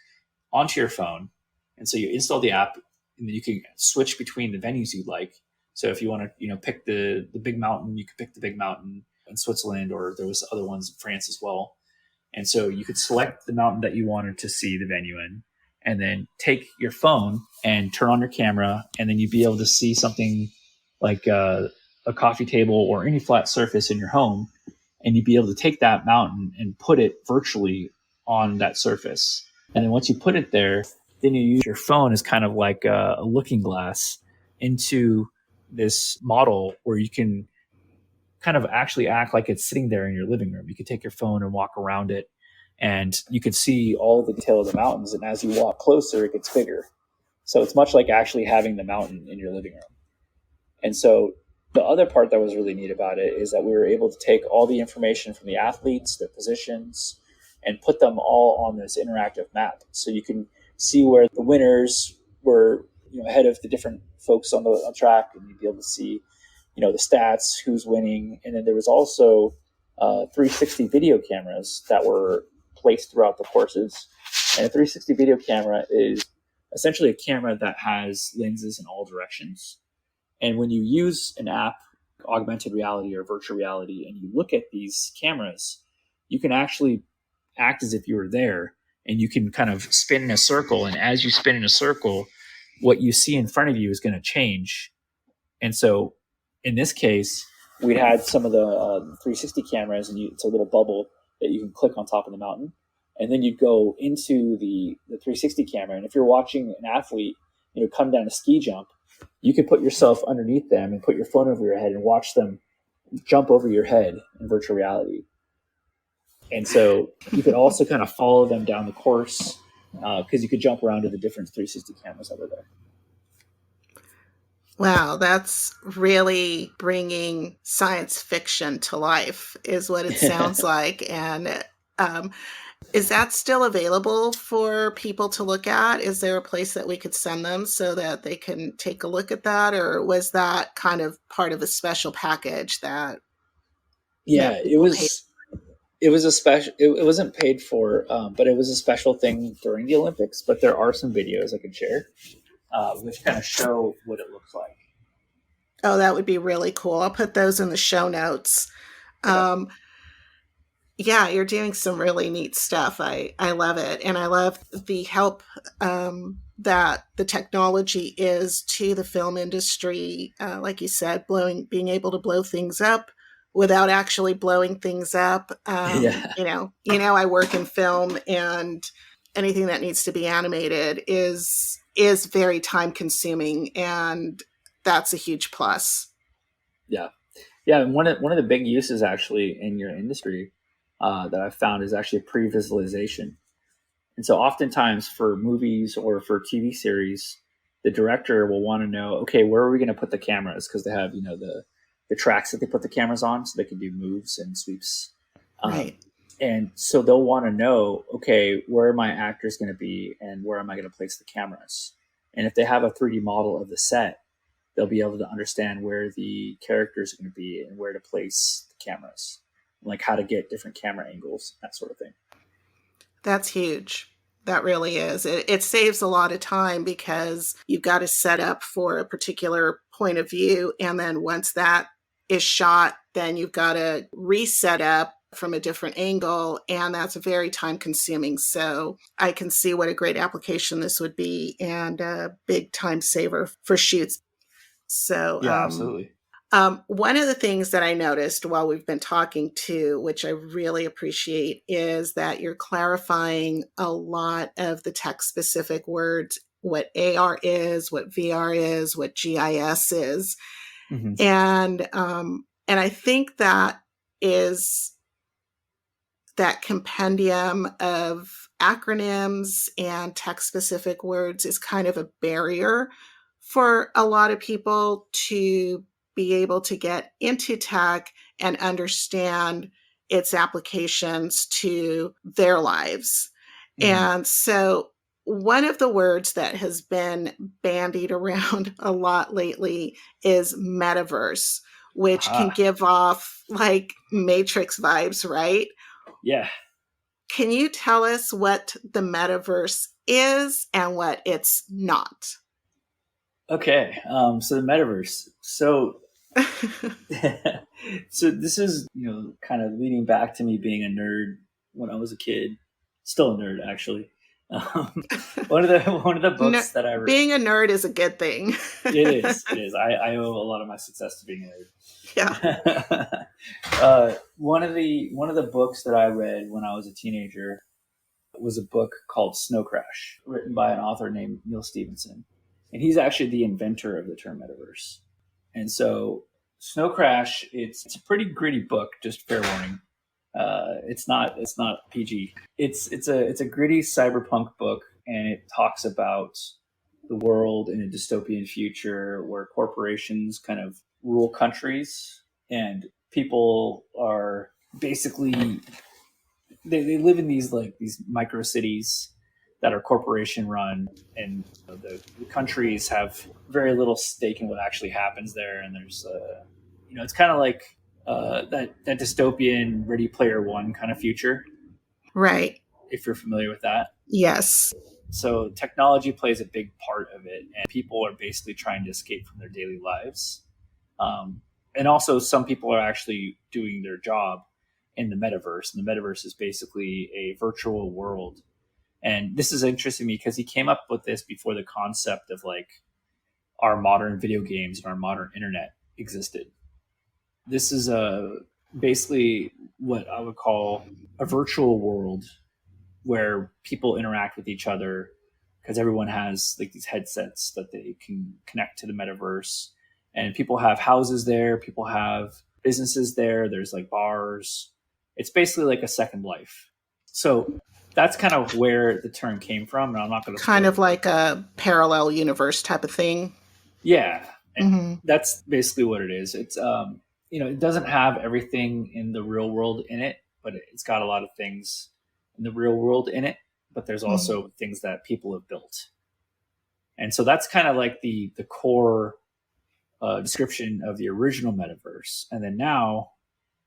onto your phone. And so you install the app, and then you can switch between the venues you'd like. So if you want to, pick the big mountain, you could pick the big mountain in Switzerland, or there was other ones in France as well. And so you could select the mountain that you wanted to see the venue in, and then take your phone and turn on your camera, and then you'd be able to see something like a coffee table or any flat surface in your home, and you'd be able to take that mountain and put it virtually on that surface. And then once you put it there, then you use your phone as kind of like a looking glass into this model where you can kind of actually act like it's sitting there in your living room. You could take your phone and walk around it, and you could see all the detail of the mountains. And as you walk closer, it gets bigger. So it's much like actually having the mountain in your living room. And so the other part that was really neat about it is that we were able to take all the information from the athletes, their positions, and put them all on this interactive map. So you can see where the winners were, ahead of the different folks on the track, and you'd be able to see, the stats, who's winning. And then there was also 360 video cameras that were placed throughout the courses. And a 360 video camera is essentially a camera that has lenses in all directions. And when you use an app, augmented reality or virtual reality, and you look at these cameras, you can actually act as if you were there, and you can kind of spin in a circle. And as you spin in a circle, what you see in front of you is going to change. And so in this case, we had some of the 360 cameras, and it's a little bubble that you can click on top of the mountain. And then you'd go into the 360 camera. And if you're watching an athlete, come down a ski jump, you could put yourself underneath them and put your phone over your head and watch them jump over your head in virtual reality. And so you could also kind of follow them down the course because you could jump around to the different 360 cameras that were there. Wow, that's really bringing science fiction to life, is what it sounds like. And is that still available for people to look at? Is there a place that we could send them so that they can take a look at that? Or was that kind of part of a special package that? Yeah, it was. It was a special. It wasn't paid for, but it was a special thing during the Olympics. But there are some videos I could share, which kind of show what it looks like. Oh, that would be really cool. I'll put those in the show notes. Okay. Yeah, you're doing some really neat stuff. I love it. And I love the help that the technology is to the film industry. Like you said, being able to blow things up without actually blowing things up. Yeah. I work in film, and anything that needs to be animated is very time consuming, and that's a huge plus. Yeah. Yeah. And one of the big uses actually in your industry that I've found is actually pre-visualization. And so oftentimes for movies or for TV series, the director will want to know, okay, where are we going to put the cameras? Because they have, the tracks that they put the cameras on so they can do moves and sweeps. Right. And so they'll want to know, okay, where are my actors going to be and where am I going to place the cameras? And if they have a 3D model of the set, they'll be able to understand where the characters are going to be and where to place the cameras, like how to get different camera angles, that sort of thing. That's huge. That really is. It saves a lot of time because you've got to set up for a particular point of view. And then once that is shot, then you've got to reset up from a different angle. And that's very time consuming. So I can see what a great application this would be and a big time saver for shoots. So, yeah, absolutely. One of the things that I noticed while we've been talking to, which I really appreciate, is that you're clarifying a lot of the tech specific words, what AR is, what VR is, what GIS is. Mm-hmm. And I think that is that compendium of acronyms and tech specific words is kind of a barrier for a lot of people to be able to get into tech and understand its applications to their lives. Mm-hmm. And so one of the words that has been bandied around a lot lately is Metaverse, which can give off like Matrix vibes, right? Yeah. Can you tell us what the Metaverse is and what it's not? Okay. So the Metaverse. So so this is, kind of leading back to me being a nerd when I was a kid. Still a nerd, actually. One of the books that I read. Being a nerd is a good thing. It is. I owe a lot of my success to being a nerd. Yeah. One of the books that I read when I was a teenager was a book called Snow Crash, written by an author named Neil Stephenson, and he's actually the inventor of the term metaverse. And so Snow Crash, it's a pretty gritty book, just fair warning. It's not PG. It's a gritty cyberpunk book, and it talks about the world in a dystopian future where corporations kind of rule countries and people are basically they live in these micro cities that are corporation run, and the countries have very little stake in what actually happens there. And there's it's kind of like that dystopian Ready Player One kind of future, right? If you're familiar with that. Yes. So technology plays a big part of it, and people are basically trying to escape from their daily lives. And also some people are actually doing their job in the metaverse. And the metaverse is basically a virtual world And this is interesting to me because he came up with this before the concept of like our modern video games and our modern internet existed. This is basically what I would call a virtual world where people interact with each other because everyone has like these headsets that they can connect to the metaverse, and people have houses there, people have businesses there, there's like bars. It's basically like a second life. So that's kind of where the term came from, and I'm not going to Kind of like a parallel universe type of thing. Yeah, that's basically what it is. It's it doesn't have everything in the real world in it, but it's got a lot of things in the real world in it. But there's also things that people have built, and so that's kind of like the core description of the original metaverse. And then now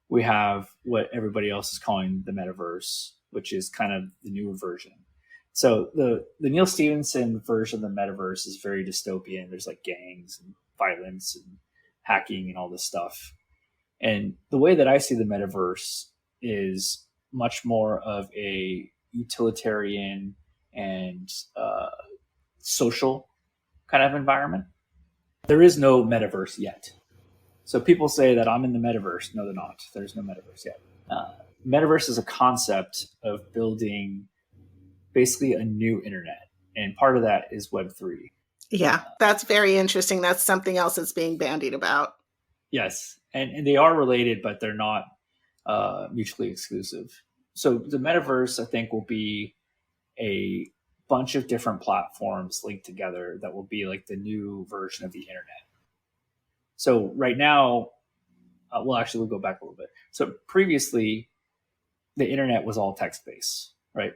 we have what everybody else is calling the metaverse, which is kind of the newer version. So the Neil Stephenson version of the metaverse is very dystopian. There's like gangs and violence and hacking and all this stuff. And the way that I see the metaverse is much more of a utilitarian and social kind of environment. There is no metaverse yet. So people say that I'm in the metaverse. No, they're not. There's no metaverse yet. Metaverse is a concept of building basically a new internet. And part of that is Web3. Yeah, that's very interesting. That's something else that's being bandied about. Yes. And they are related, but they're not mutually exclusive. So the metaverse, I think, will be a bunch of different platforms linked together that will be like the new version of the internet. So right now, we'll go back a little bit. So previously, the internet was all text-based, right?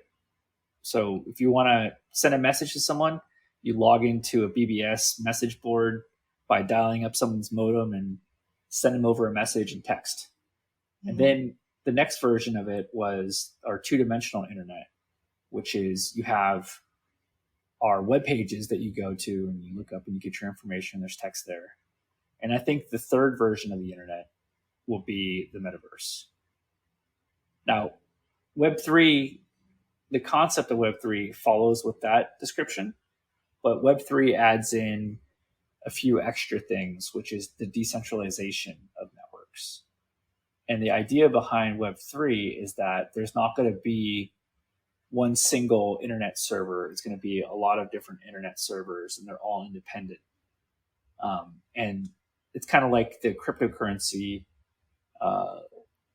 So if you want to send a message to someone, you log into a BBS message board by dialing up someone's modem and send them over a message in text. And then the next version of it was our two-dimensional internet, which is you have our web pages that you go to and you look up and you get your information. There's text there. And I think the third version of the internet will be the metaverse. Now, Web3, the concept of Web3 follows with that description, but Web3 adds in a few extra things, which is the decentralization of networks. And the idea behind Web3 is that there's not going to be one single internet server. It's going to be a lot of different internet servers, and they're all independent. And it's kind of like the cryptocurrency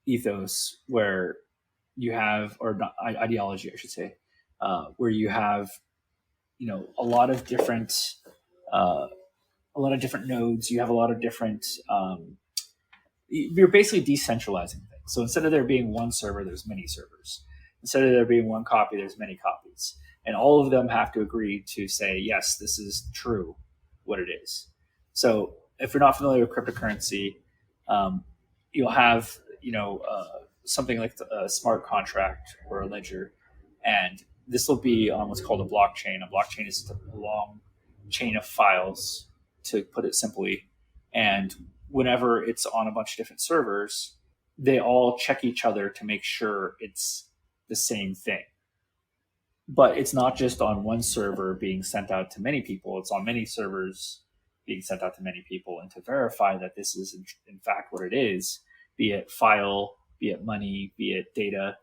ethos, where you have, or not, ideology, I should say, where you have, a lot of different nodes. You have a lot of different. You're basically decentralizing things. So instead of there being one server, there's many servers. Instead of there being one copy, there's many copies, and all of them have to agree to say, yes, this is true, what it is. So if you're not familiar with cryptocurrency, you'll have something like a smart contract or a ledger, and this will be on what's called a blockchain. A blockchain is a long chain of files, to put it simply, and whenever it's on a bunch of different servers, they all check each other to make sure it's the same thing. But it's not just on one server being sent out to many people, it's on many servers being sent out to many people. And to verify that this is in fact what it is, be it file, be it money, be it data,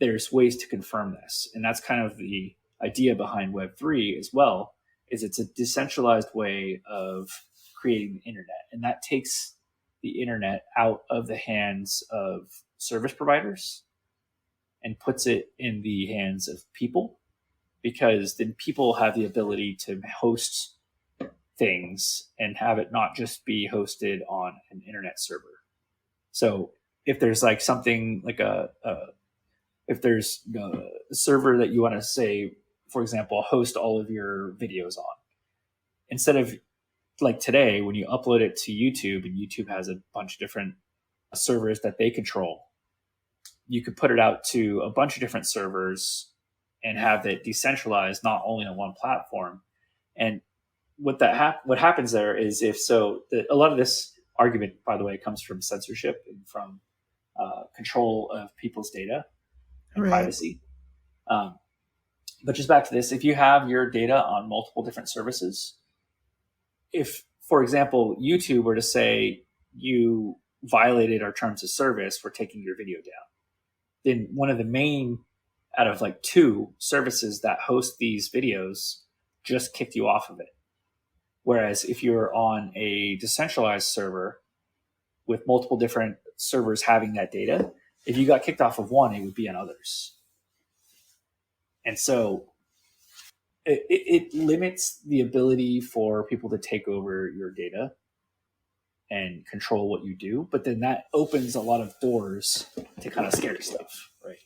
there's ways to confirm this. And that's kind of the idea behind Web3 as well, is it's a decentralized way of creating the internet. And that takes the internet out of the hands of service providers and puts it in the hands of people, because then people have the ability to host things and have it not just be hosted on an internet server. So if there's like something like if there's a server that you want to say, for example, host all of your videos on, instead of like today when you upload it to YouTube, and YouTube has a bunch of different servers that they control, you could put it out to a bunch of different servers and have it decentralized, not only on one platform. And what happens there is, a lot of this argument, by the way, comes from censorship and from control of people's data and privacy. But just back to this, if you have your data on multiple different services, if, for example, YouTube were to say you violated our terms of service for taking your video down, then one of the main out of like two services that host these videos just kicked you off of it. Whereas if you're on a decentralized server with multiple different servers having that data, if you got kicked off of one, it would be on others. And so it limits the ability for people to take over your data and control what you do. But then that opens a lot of doors to kind of scary stuff, right?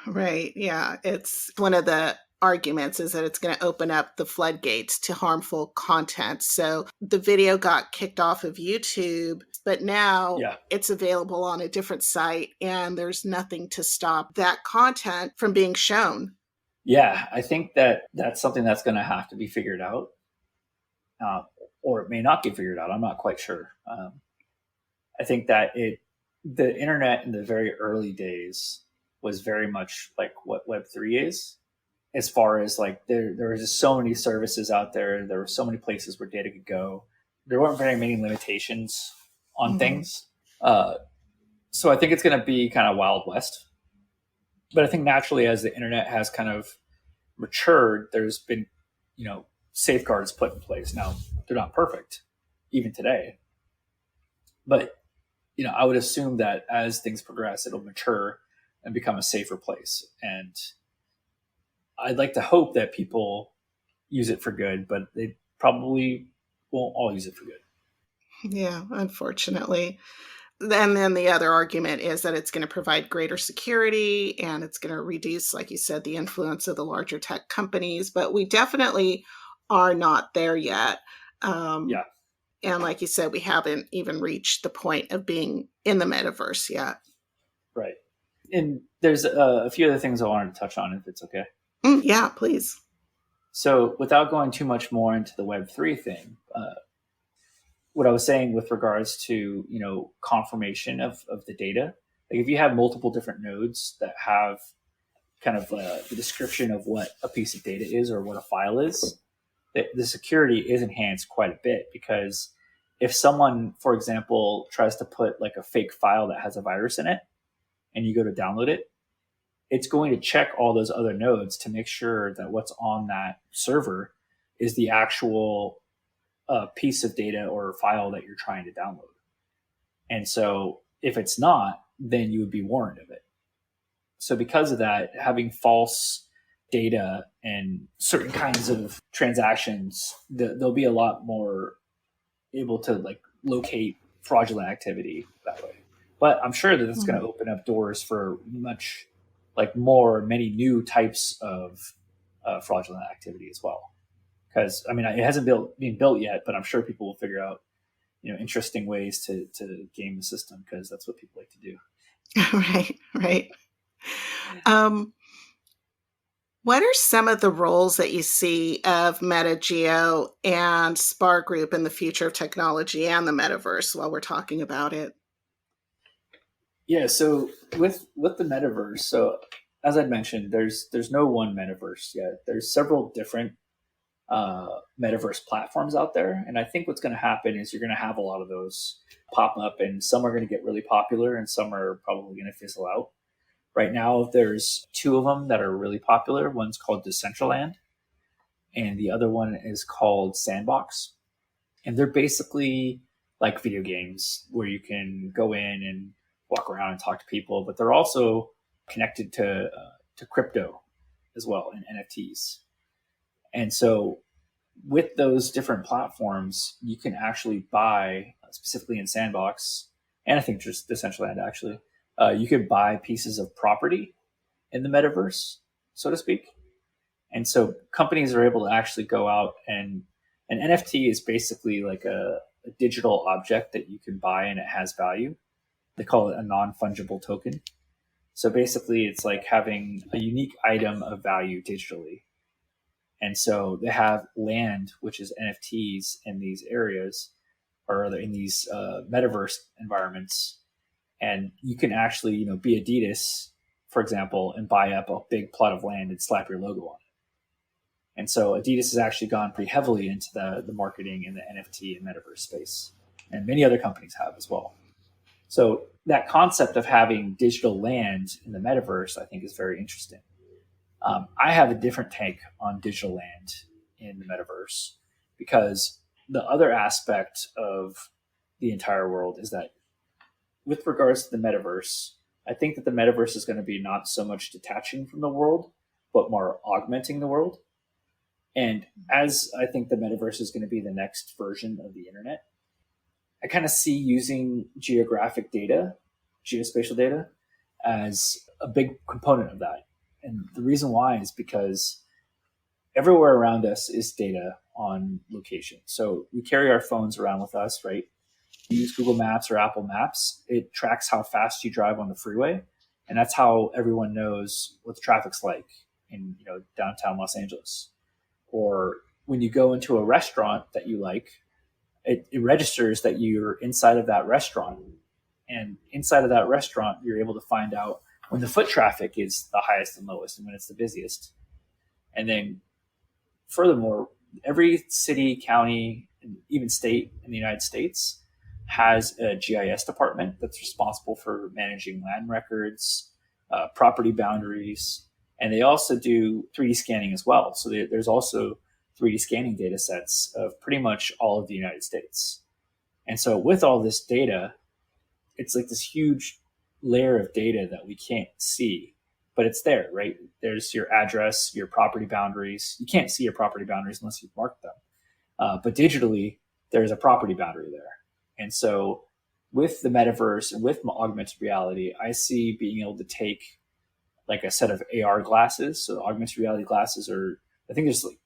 Right. Yeah. It's one of the arguments is that it's going to open up the floodgates to harmful content. So the video got kicked off of YouTube, but now it's available on a different site and there's nothing to stop that content from being shown. Yeah, I think that that's something that's going to have to be figured out, or it may not get figured out. I'm not quite sure. I think that the internet in the very early days was very much like what Web3 is, as far as like there were just so many services out there. There were so many places where data could go. There weren't very many limitations on things. So I think it's going to be kind of Wild West. But I think naturally, as the internet has kind of matured, there's been, safeguards put in place. Now, they're not perfect, even today. But, I would assume that as things progress, it'll mature and become a safer place. And I'd like to hope that people use it for good, but they probably won't all use it for good. Yeah, unfortunately. And then the other argument is that it's going to provide greater security and it's going to reduce, like you said, the influence of the larger tech companies. But we definitely are not there yet. Yeah. And like you said, we haven't even reached the point of being in the metaverse yet. Right. And there's a few other things I wanted to touch on, if it's okay. Yeah, please. So without going too much more into the Web3 thing, what I was saying with regards to, confirmation of the data, like if you have multiple different nodes that have kind of the description of what a piece of data is or what a file is, the security is enhanced quite a bit, because if someone, for example, tries to put like a fake file that has a virus in it and you go to download it, it's going to check all those other nodes to make sure that what's on that server is the actual piece of data or file that you're trying to download. And so if it's not, then you would be warned of it. So because of that, having false data and certain kinds of transactions, they'll be a lot more able to like locate fraudulent activity that way. But I'm sure that it's going to open up doors for many new types of fraudulent activity as well. Because it hasn't been built yet, but I'm sure people will figure out, interesting ways to game the system, because that's what people like to do. Right. What are some of the roles that you see of METAGEO and Spaur Group in the future of technology and the metaverse while we're talking about it? Yeah, so with the metaverse, so as I mentioned, there's no one metaverse yet. There's several different metaverse platforms out there, and I think what's going to happen is you're going to have a lot of those pop up, and some are going to get really popular and some are probably going to fizzle out. Right now there's two of them that are really popular. One's called Decentraland and the other one is called Sandbox, and they're basically like video games where you can go in and walk around and talk to people, but they're also connected to crypto as well, and NFTs. And so with those different platforms, you can actually buy, specifically in Sandbox, and I think just Decentraland actually, you could buy pieces of property in the metaverse, so to speak. And so companies are able to actually go out, and an NFT is basically like a digital object that you can buy and it has value. They call it a non-fungible token. So basically it's like having a unique item of value digitally. And so they have land, which is NFTs in these areas, or in these metaverse environments. And you can actually, be Adidas, for example, and buy up a big plot of land and slap your logo on it. And so Adidas has actually gone pretty heavily into the marketing in the NFT and metaverse space. And many other companies have as well. So that concept of having digital land in the metaverse, I think, is very interesting. I have a different take on digital land in the metaverse because the other aspect of the entire world is that with regards to the metaverse, I think that the metaverse is going to be not so much detaching from the world, but more augmenting the world. And as I think the metaverse is going to be the next version of the internet, I kind of see using geographic data, geospatial data, as a big component of that. And the reason why is because everywhere around us is data on location. So we carry our phones around with us, right? You use Google Maps or Apple Maps. It tracks how fast you drive on the freeway. And that's how everyone knows what the traffic's like in downtown Los Angeles. Or when you go into a restaurant that you like, it registers that you're inside of that restaurant. And inside of that restaurant, you're able to find out when the foot traffic is the highest and lowest and when it's the busiest. And then furthermore, every city, county, and even state in the United States has a GIS department that's responsible for managing land records, property boundaries, and they also do 3D scanning as well. So there's also 3D scanning data sets of pretty much all of the United States. And so with all this data, it's like this huge layer of data that we can't see, but it's there, right? There's your address, your property boundaries. You can't see your property boundaries unless you've marked them. But digitally, there's a property boundary there. And so with the metaverse and with augmented reality, I see being able to take like a set of AR glasses. So augmented reality glasses I think there's like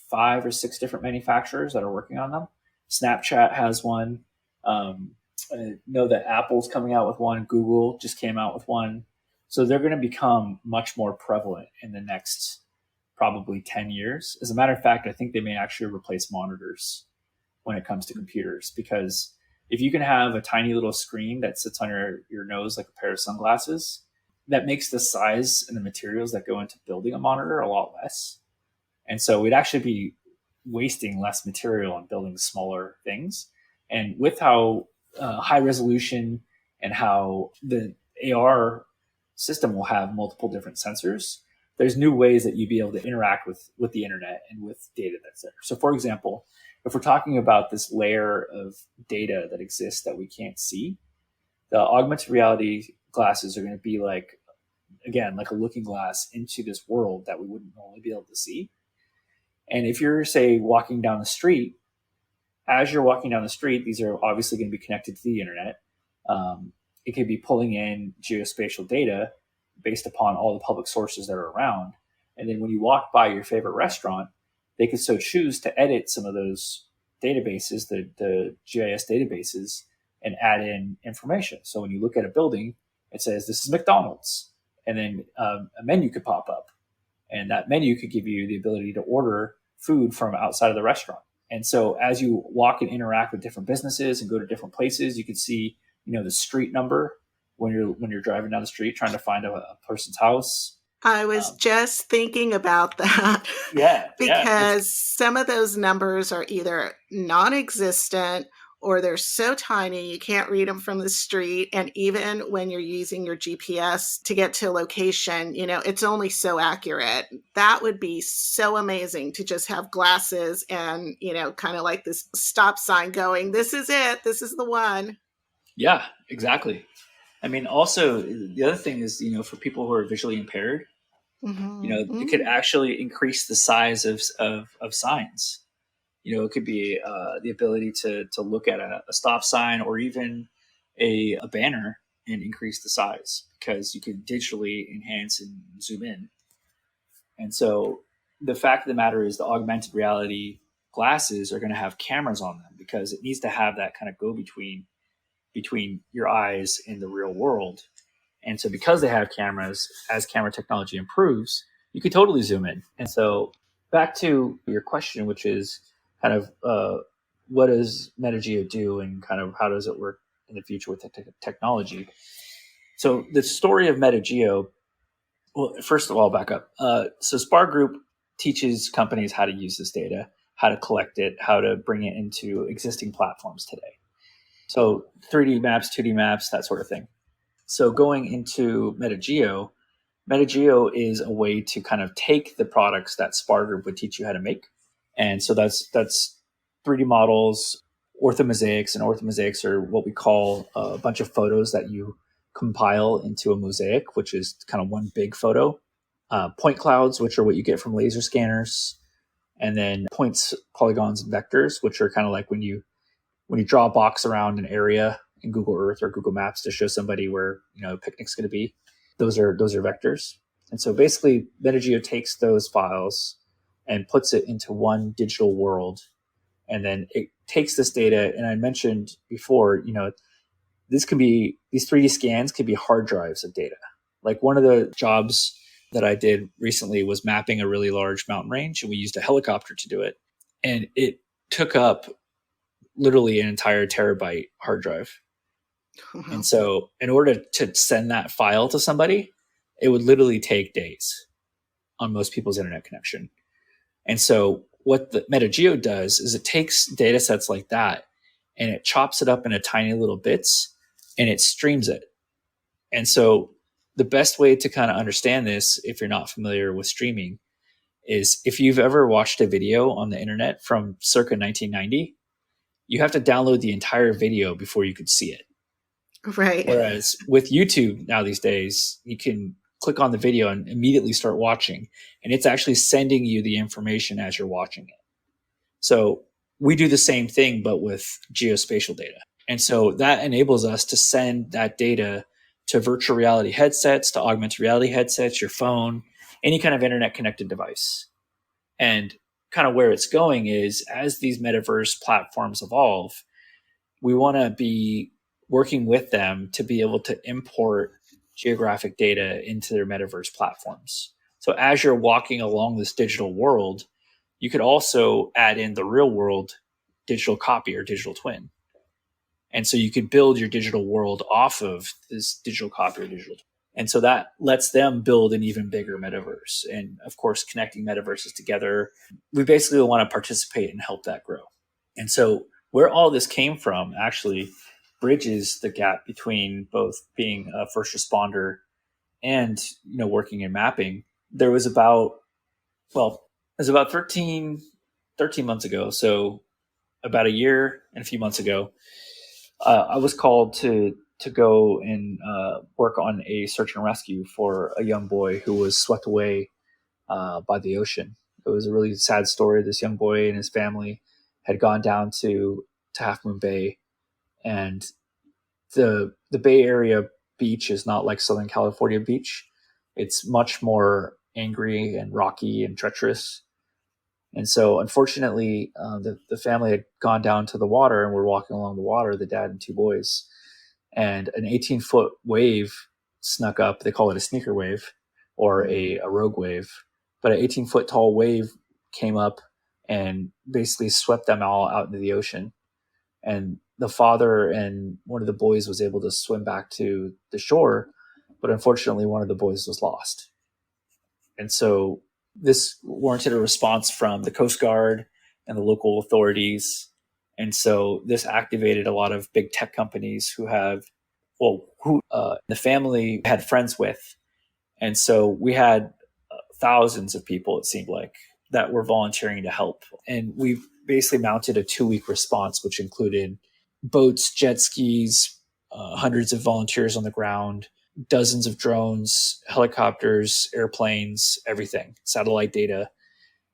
5 or 6 different manufacturers that are working on them. Snapchat has one. I know that Apple's coming out with one. Google just came out with one. So they're going to become much more prevalent in the next probably 10 years. As a matter of fact, I think they may actually replace monitors when it comes to computers, because if you can have a tiny little screen that sits on your nose like a pair of sunglasses, that makes the size and the materials that go into building a monitor a lot less. And so we'd actually be wasting less material on building smaller things. And with how high resolution and how the AR system will have multiple different sensors, there's new ways that you'd be able to interact with the internet and with data that's there. So for example, if we're talking about this layer of data that exists that we can't see, the augmented reality glasses are going to be like, again, like a looking glass into this world that we wouldn't normally be able to see. And if you're, say, walking down the street, as you're walking down the street, these are obviously going to be connected to the internet. It could be pulling in geospatial data based upon all the public sources that are around. And then when you walk by your favorite restaurant, they could so choose to edit some of those databases, the GIS databases, and add in information. So when you look at a building, it says, this is McDonald's. And then a menu could pop up. And that menu could give you the ability to order food from outside of the restaurant. And so as you walk and interact with different businesses and go to different places, you can see, the street number when you're driving down the street trying to find a person's house. I was just thinking about that. Yeah. Because some of those numbers are either non-existent or they're so tiny you can't read them from the street. And even when you're using your GPS to get to a location, it's only so accurate. That would be so amazing to just have glasses and, kind of like this stop sign going, this is it, this is the one. Yeah, exactly. I mean, also the other thing is, for people who are visually impaired, it could actually increase the size of signs. It could be the ability to look at a stop sign or even a banner and increase the size, because you can digitally enhance and zoom in. And so the fact of the matter is the augmented reality glasses are going to have cameras on them, because it needs to have that kind of go between your eyes and the real world. And so because they have cameras, as camera technology improves, you can totally zoom in. And so back to your question, which is kind of what does METAGEO do and kind of how does it work in the future with technology? So the story of METAGEO Well, first of all, back up. So Spaur Group teaches companies how to use this data, how to collect it, how to bring it into existing platforms today. So 3D maps, 2D maps, that sort of thing. So going into METAGEO, METAGEO is a way to kind of take the products that Spaur Group would teach you how to make. And so that's 3D models, orthomosaics, and orthomosaics are what we call a bunch of photos that you compile into a mosaic, which is kind of one big photo. Point clouds, which are what you get from laser scanners, and then points, polygons, and vectors, which are kind of like when you draw a box around an area in Google Earth or Google Maps to show somebody where a picnic's going to be. Those are vectors. And so basically, METAGEO takes those files and puts it into one digital world, and then it takes this data. And I mentioned before, these 3D scans could be hard drives of data. Like one of the jobs that I did recently was mapping a really large mountain range, and we used a helicopter to do it. And it took up literally an entire terabyte hard drive. Wow. And so in order to send that file to somebody, it would literally take days on most people's internet connection. And so what the METAGEO does is it takes data sets like that and it chops it up into tiny little bits and it streams it. And so the best way to kind of understand this, if you're not familiar with streaming, is if you've ever watched a video on the internet from circa 1990, you have to download the entire video before you could see it. Right. Whereas with YouTube now these days, you can click on the video and immediately start watching, and it's actually sending you the information as you're watching it. So we do the same thing, but with geospatial data. And so that enables us to send that data to virtual reality headsets, to augmented reality headsets, your phone, any kind of internet connected device. And kind of where it's going is as these metaverse platforms evolve, we want to be working with them to be able to import geographic data into their metaverse platforms. So as you're walking along this digital world, you could also add in the real world digital copy or digital twin. And so you could build your digital world off of this digital copy or digital twin. And so that lets them build an even bigger metaverse. And of course, connecting metaverses together, we basically want to participate and help that grow. And so where all this came from actually bridges the gap between both being a first responder and working in mapping. There was about 13 months ago, so about a year and a few months ago, I was called to go and work on a search and rescue for a young boy who was swept away by the ocean. It was a really sad story. This young boy and his family had gone down to Half Moon Bay, and the Bay Area beach is not like Southern California beach. It's much more angry and rocky and treacherous. And so, unfortunately, the family had gone down to the water and were walking along the water, the dad and two boys, and an 18-foot wave snuck up. They call it a sneaker wave or a rogue wave, but an 18-foot tall wave came up and basically swept them all out into the ocean. And the father and one of the boys was able to swim back to the shore, but unfortunately, one of the boys was lost. And so this warranted a response from the Coast Guard and the local authorities. And so this activated a lot of big tech companies who the family had friends with. And so we had thousands of people, it seemed like, that were volunteering to help. And we basically mounted a 2-week response, which included boats, jet skis, hundreds of volunteers on the ground, dozens of drones, helicopters, airplanes, everything, satellite data.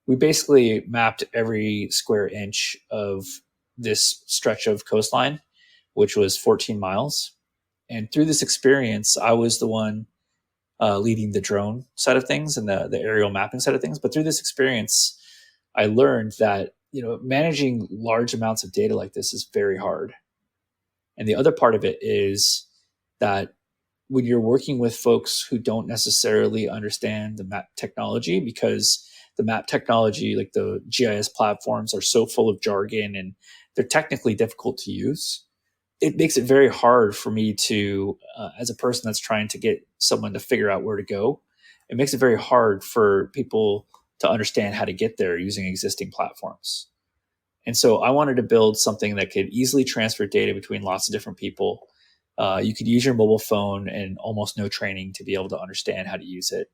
We basically mapped every square inch of this stretch of coastline, which was 14 miles. And through this experience, I was the one leading the drone side of things and the aerial mapping side of things. But through this experience, I learned that managing large amounts of data like this is very hard. And the other part of it is that when you're working with folks who don't necessarily understand the map technology, because the map technology, like the GIS platforms, are so full of jargon and they're technically difficult to use, it makes it very hard for me to, as a person that's trying to get someone to figure out where to go, it makes it very hard for people to understand how to get there using existing platforms. And so I wanted to build something that could easily transfer data between lots of different people. You could use your mobile phone and almost no training to be able to understand how to use it.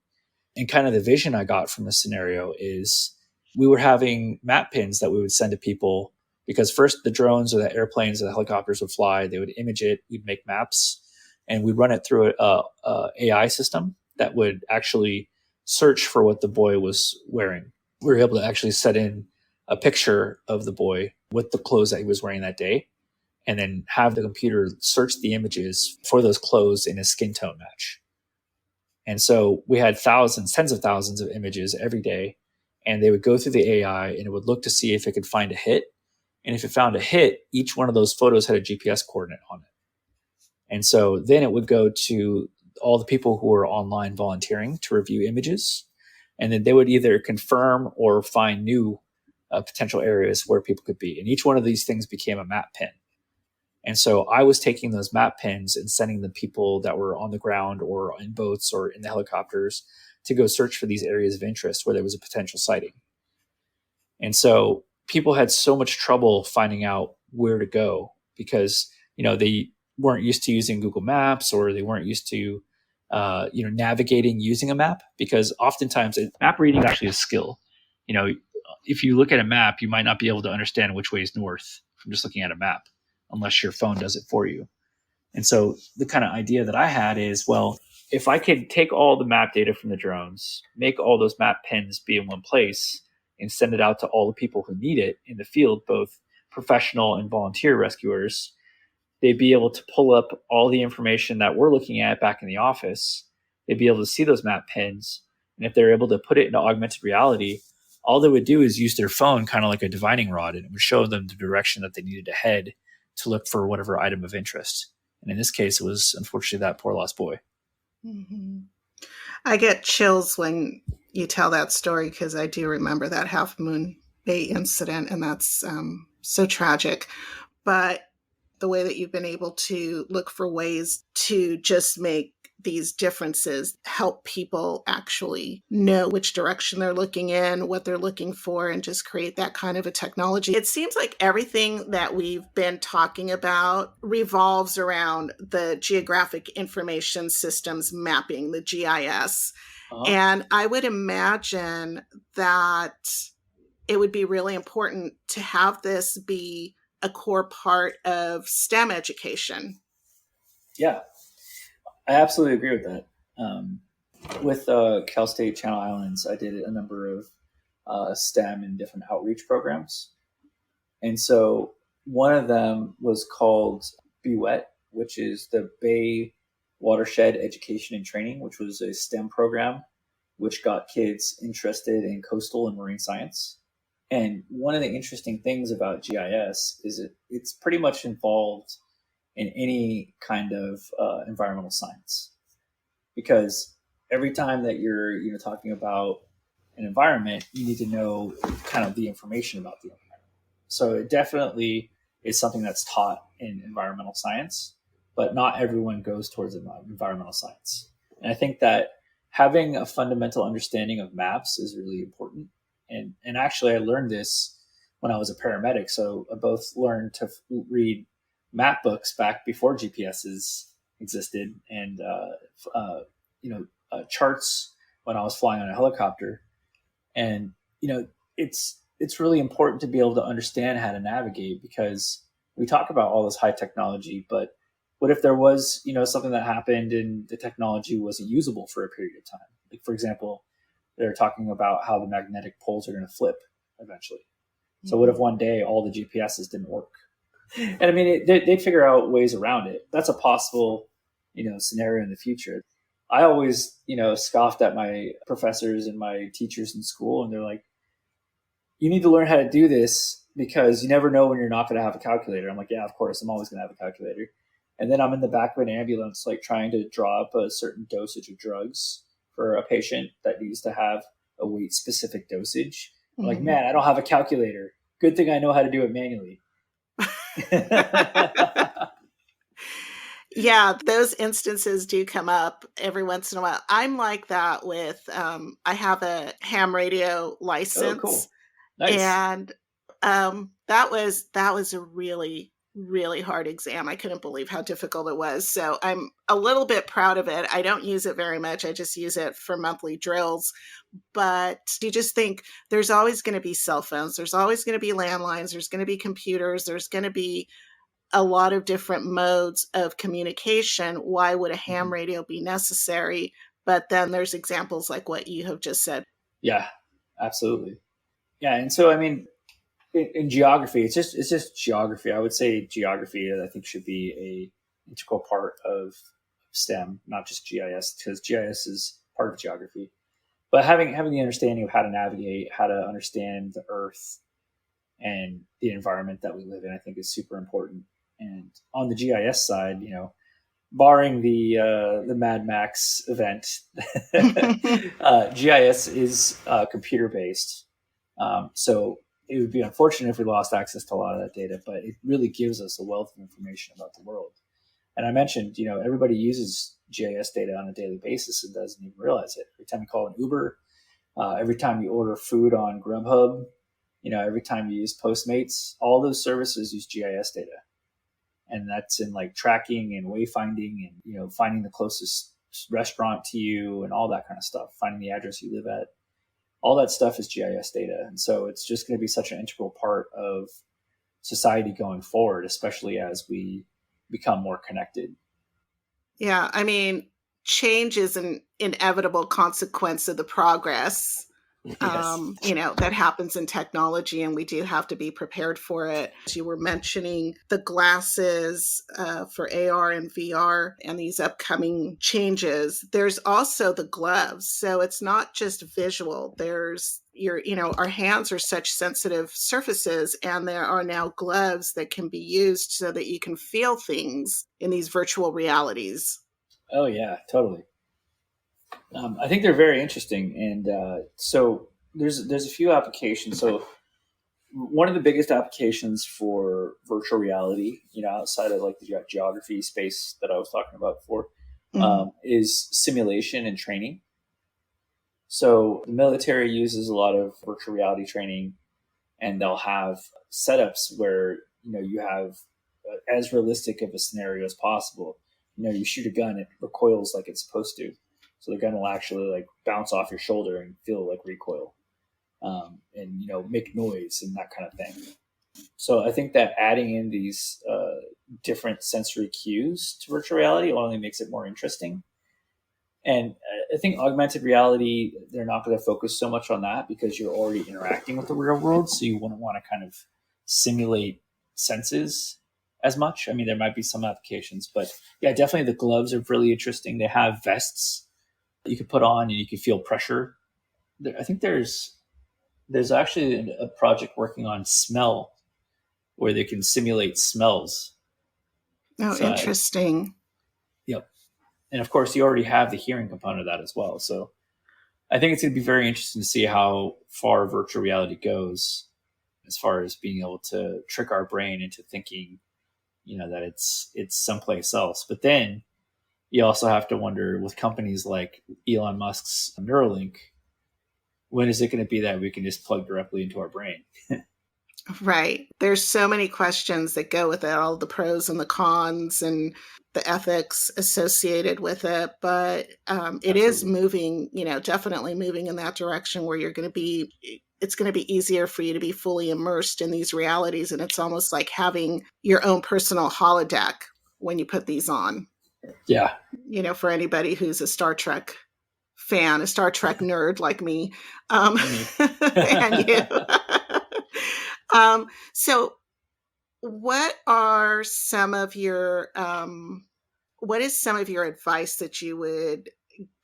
And kind of the vision I got from this scenario is we were having map pins that we would send to people, because first the drones or the airplanes or the helicopters would fly, they would image it, we'd make maps, and we'd run it through a AI system that would actually search for what the boy was wearing. We were able to actually set in a picture of the boy with the clothes that he was wearing that day, and then have the computer search the images for those clothes in a skin tone match. And so we had thousands, tens of thousands of images every day, and they would go through the AI and it would look to see if it could find a hit. And if it found a hit, each one of those photos had a GPS coordinate on it. And so then it would go to all the people who were online volunteering to review images. And then they would either confirm or find new potential areas where people could be. And each one of these things became a map pin. And so I was taking those map pins and sending the people that were on the ground or in boats or in the helicopters to go search for these areas of interest where there was a potential sighting. And so people had so much trouble finding out where to go because, they weren't used to using Google Maps, or they weren't used to, navigating using a map, because oftentimes map reading is actually a skill. If you look at a map, you might not be able to understand which way is north from just looking at a map, unless your phone does it for you. And so the kind of idea that I had is, well, if I could take all the map data from the drones, make all those map pins be in one place, and send it out to all the people who need it in the field, both professional and volunteer rescuers, they'd be able to pull up all the information that we're looking at back in the office. They'd be able to see those map pins. And if they're able to put it into augmented reality, all they would do is use their phone kind of like a divining rod, and it would show them the direction that they needed to head to look for whatever item of interest. And in this case, it was unfortunately that poor lost boy. Mm-hmm. I get chills when you tell that story, because I do remember that Half Moon Bay incident, and that's so tragic. But the way that you've been able to look for ways to just make these differences, help people actually know which direction they're looking in, what they're looking for, and just create that kind of a technology. It seems like everything that we've been talking about revolves around the geographic information systems mapping, the GIS. And I would imagine that it would be really important to have this be a core part of STEM education. Yeah, I absolutely agree with that. With Cal State Channel Islands, I did a number of STEM and different outreach programs. And so one of them was called BWET, which is the Bay Watershed Education and Training, which was a STEM program which got kids interested in coastal and marine science. And one of the interesting things about GIS is it's pretty much involved in any kind of environmental science, because every time that you're talking about an environment, you need to know kind of the information about the environment. So it definitely is something that's taught in environmental science, but not everyone goes towards environmental science. And I think that having a fundamental understanding of maps is really important. And actually, I learned this when I was a paramedic. So I both learned to read map books back before GPSs existed, and charts when I was flying on a helicopter. And it's really important to be able to understand how to navigate, because we talk about all this high technology, but what if there was something that happened and the technology wasn't usable for a period of time? Like, for example, they're talking about how the magnetic poles are going to flip eventually. So what if one day all the GPSs didn't work? And I mean, they'd figure out ways around it. That's a possible, scenario in the future. I always, scoffed at my professors and my teachers in school, and they're like, you need to learn how to do this because you never know when you're not going to have a calculator. I'm like, yeah, of course, I'm always going to have a calculator. And then I'm in the back of an ambulance, like trying to draw up a certain dosage of drugs for a patient that needs to have a weight specific dosage. I'm like, man, I don't have a calculator. Good thing I know how to do it manually. Yeah, those instances do come up every once in a while. I'm like that with, I have a ham radio Oh, license, cool. Nice. and that was a really, really hard exam. I couldn't believe how difficult it was. So I'm a little bit proud of it. I don't use it very much. I just use it for monthly drills. But you just think there's always going to be cell phones, there's always going to be landlines, there's going to be computers, there's going to be a lot of different modes of communication. Why would a ham Mhm. radio be necessary? But then there's examples like what you have just said. Yeah, absolutely. Yeah, and so I mean, in geography, it's just geography. I would say geography, I think, should be a integral part of STEM, not just GIS, because GIS is part of geography. But having the understanding of how to navigate, how to understand the Earth and the environment that we live in, I think is super important. And on the GIS side, barring the Mad Max event, GIS is computer based. So it would be unfortunate if we lost access to a lot of that data, but it really gives us a wealth of information about the world. And I mentioned, everybody uses GIS data on a daily basis and doesn't even realize it. Every time you call an Uber, every time you order food on Grubhub, every time you use Postmates, all those services use GIS data. And that's in like tracking and wayfinding and, finding the closest restaurant to you and all that kind of stuff, finding the address you live at. All that stuff is GIS data. And so it's just going to be such an integral part of society going forward, especially as we become more connected. Yeah, I mean, change is an inevitable consequence of the progress, Yes. that happens in technology, and we do have to be prepared for it. You were mentioning the glasses for AR and VR and these upcoming changes. There's also the gloves. So it's not just visual. There's our hands are such sensitive surfaces, and there are now gloves that can be used so that you can feel things in these virtual realities. Oh, yeah, totally. I think they're very interesting. And so there's a few applications. So one of the biggest applications for virtual reality, outside of like the geography space that I was talking about before, Mhm. is simulation and training. So the military uses a lot of virtual reality training, and they'll have setups where you have as realistic of a scenario as possible. You shoot a gun, it recoils like it's supposed to, so the gun will actually like bounce off your shoulder and feel like recoil, and make noise and that kind of thing. So I think that adding in these different sensory cues to virtual reality only makes it more interesting. And I think augmented reality, they're not going to focus so much on that because you're already interacting with the real world. So you wouldn't want to kind of simulate senses as much. I mean, there might be some applications, but yeah, definitely the gloves are really interesting. They have vests that you can put on and you can feel pressure. I think there's actually a project working on smell where they can simulate smells. Oh, So, interesting. yep. And of course, you already have the hearing component of that as well. So I think it's going to be very interesting to see how far virtual reality goes as far as being able to trick our brain into thinking, that it's someplace else. But then you also have to wonder with companies like Elon Musk's Neuralink, when is it going to be that we can just plug directly into our brain? Right. There's so many questions that go with it, all the pros and the cons and the ethics associated with it. But it is Absolutely. moving, definitely moving in that direction where it's going to be easier for you to be fully immersed in these realities. And it's almost like having your own personal holodeck when you put these on, Yeah. for anybody who's a Star Trek fan, a Star Trek nerd like me, Emmy. and you. So what are some of your what is some of your advice that you would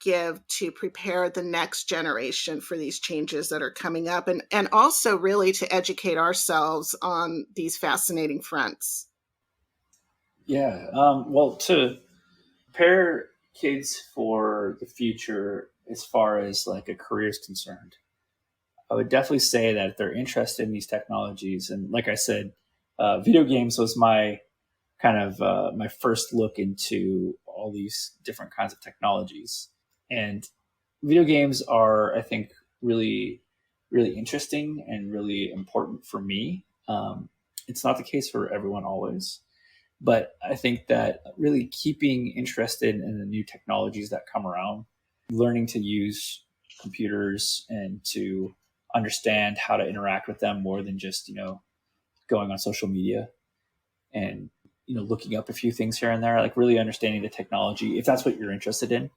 give to prepare the next generation for these changes that are coming up, and also really to educate ourselves on these fascinating fronts? Yeah. Well, to prepare kids for the future as far as like a career is concerned, I would definitely say that if they're interested in these technologies, and like I said, video games was my kind of my first look into all these different kinds of technologies. And video games are, I think, really, really interesting and really important for me. It's not the case for everyone always, but I think that really keeping interested in the new technologies that come around, learning to use computers and to understand how to interact with them more than just, going on social media and, looking up a few things here and there, like really understanding the technology, if that's what you're interested in,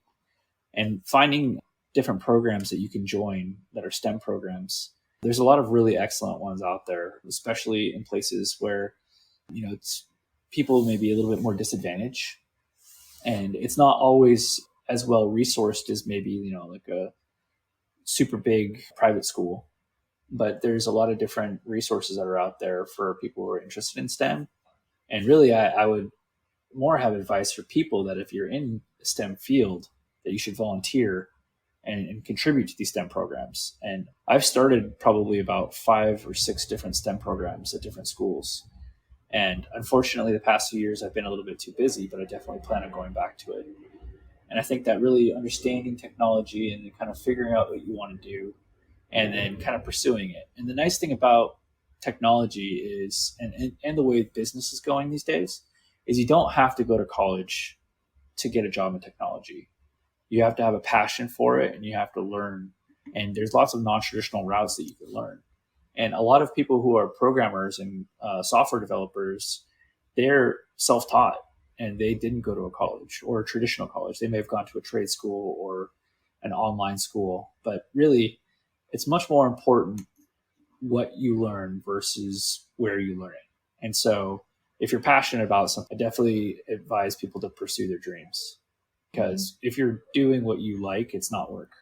and finding different programs that you can join that are STEM programs. There's a lot of really excellent ones out there, especially in places where, it's people may be a little bit more disadvantaged, and it's not always as well resourced as maybe, like a super big private school. But there's a lot of different resources that are out there for people who are interested in STEM. And really, I would more have advice for people that if you're in a STEM field, that you should volunteer and contribute to these STEM programs. And I've started probably about 5 or 6 different STEM programs at different schools. And unfortunately, the past few years, I've been a little bit too busy, but I definitely plan on going back to it. And I think that really understanding technology and kind of figuring out what you want to do and then kind of pursuing it. And the nice thing about technology is, and the way business is going these days, is you don't have to go to college to get a job in technology. You have to have a passion for it and you have to learn. And there's lots of non-traditional routes that you can learn. And a lot of people who are programmers and software developers, they're self-taught and they didn't go to a college or a traditional college. They may have gone to a trade school or an online school, but really it's much more important what you learn versus where you learn it. And so if you're passionate about something, I definitely advise people to pursue their dreams, because if you're doing what you like, it's not work.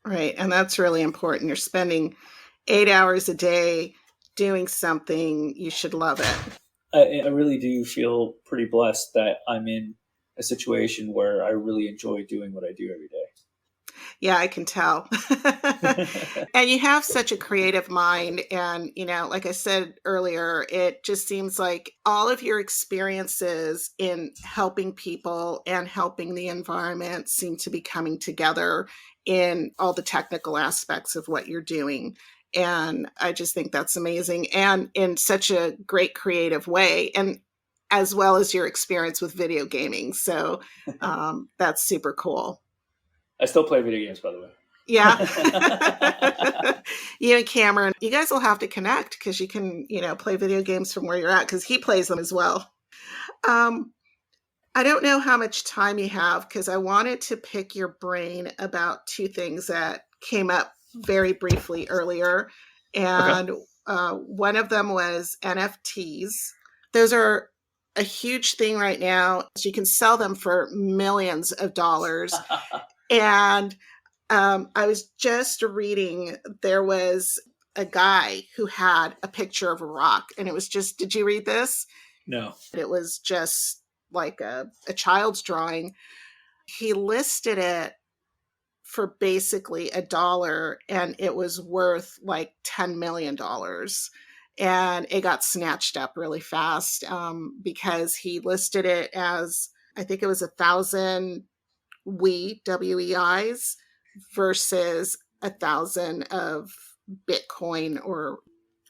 Right. And that's really important. You're spending 8 hours a day doing something, you should love it. I really do feel pretty blessed that I'm in a situation where I really enjoy doing what I do every day. Yeah, I can tell. And you have such a creative mind. And, like I said earlier, it just seems like all of your experiences in helping people and helping the environment seem to be coming together in all the technical aspects of what you're doing. And I just think that's amazing, and in such a great creative way, and as well as your experience with video gaming. So that's super cool. I still play video games, by the way. Yeah. You and Cameron, you guys will have to connect because you can, play video games from where you're at, because he plays them as well. I don't know how much time you have, because I wanted to pick your brain about 2 things that came up very briefly earlier. And one of them was NFTs. Those are a huge thing right now. So you can sell them for millions of dollars. And I was just reading, there was a guy who had a picture of a rock, and it was just, did you read this? No. It was just like a child's drawing. He listed it for basically $1, and it was worth like $10 million. And it got snatched up really fast because he listed it as, I think it was 1,000 WEIs versus 1,000 of Bitcoin or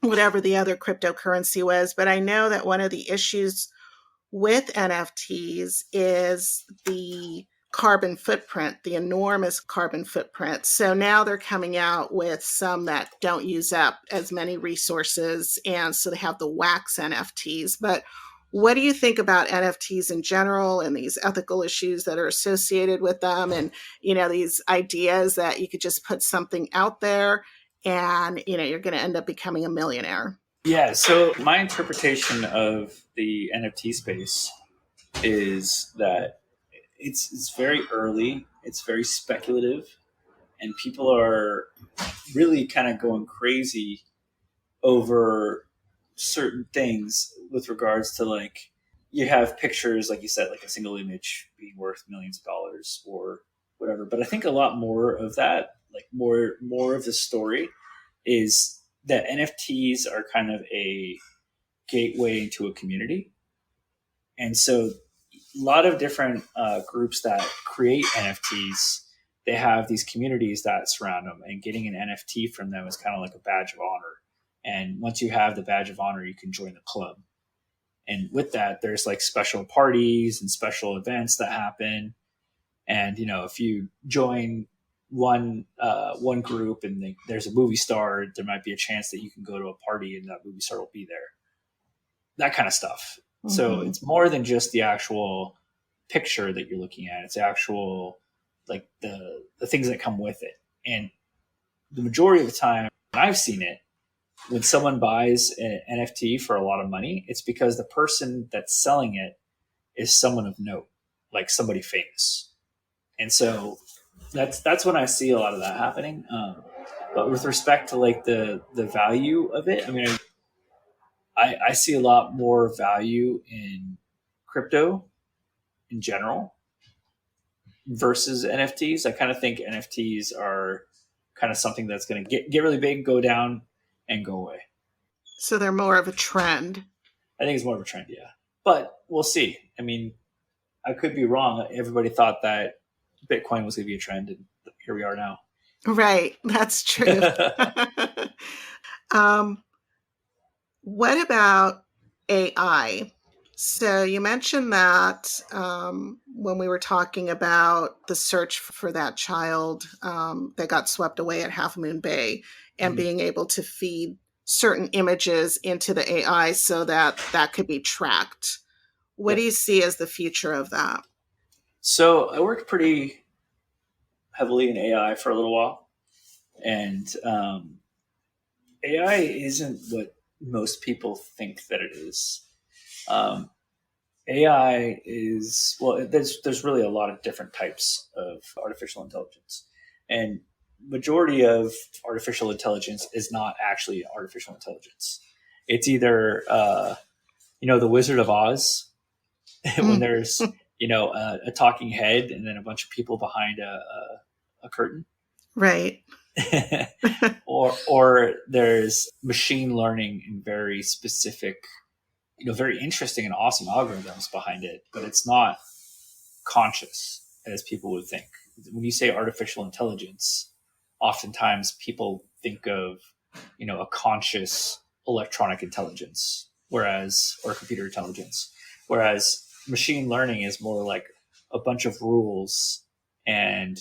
whatever the other cryptocurrency was. But I know that one of the issues with NFTs is the carbon footprint, the enormous carbon footprint. So now they're coming out with some that don't use up as many resources, and so they have the wax NFTs. But what do you think about NFTs in general and these ethical issues that are associated with them, and these ideas that you could just put something out there and you're going to end up becoming a millionaire? Yeah, so my interpretation of the NFT space is that it's very early, it's very speculative, and people are really kind of going crazy over certain things with regards to, like, you have pictures, like you said, like a single image being worth millions of dollars or whatever. But I think a lot more of that, like more of the story, is that NFTs are kind of a gateway into a community. And so a lot of different groups that create NFTs, they have these communities that surround them, and getting an NFT from them is kind of like a badge of honor. And once you have the badge of honor, you can join the club. And with that, there's like special parties and special events that happen. And if you join one group and there's a movie star, there might be a chance that you can go to a party and that movie star will be there. That kind of stuff. Mm-hmm. So it's more than just the actual picture that you're looking at. It's actual like the things that come with it. And the majority of the time when I've seen it, when someone buys an NFT for a lot of money, it's because the person that's selling it is someone of note, like somebody famous. And so that's when I see a lot of that happening. But with respect to like the value of it, I mean, I see a lot more value in crypto in general versus NFTs. I kind of think NFTs are kind of something that's going to get really big, go down, and go away. So they're more of a trend. I think it's more of a trend, yeah. But we'll see. I mean, I could be wrong. Everybody thought that Bitcoin was going to be a trend, and here we are now. Right. That's true. What about AI? So you mentioned that when we were talking about the search for that child that got swept away at Half Moon Bay, and being able to feed certain images into the AI so that could be tracked. What do you see as the future of that? So I worked pretty heavily in AI for a little while, and AI isn't what most people think that it is. AI is, well, there's really a lot of different types of artificial intelligence, and majority of artificial intelligence is not actually artificial intelligence. It's either the Wizard of Oz when there's a talking head and then a bunch of people behind a curtain, right? or there's machine learning in very specific, very interesting and awesome algorithms behind it, but it's not conscious as people would think. When you say artificial intelligence, oftentimes people think of, a conscious electronic intelligence, or computer intelligence, whereas machine learning is more like a bunch of rules and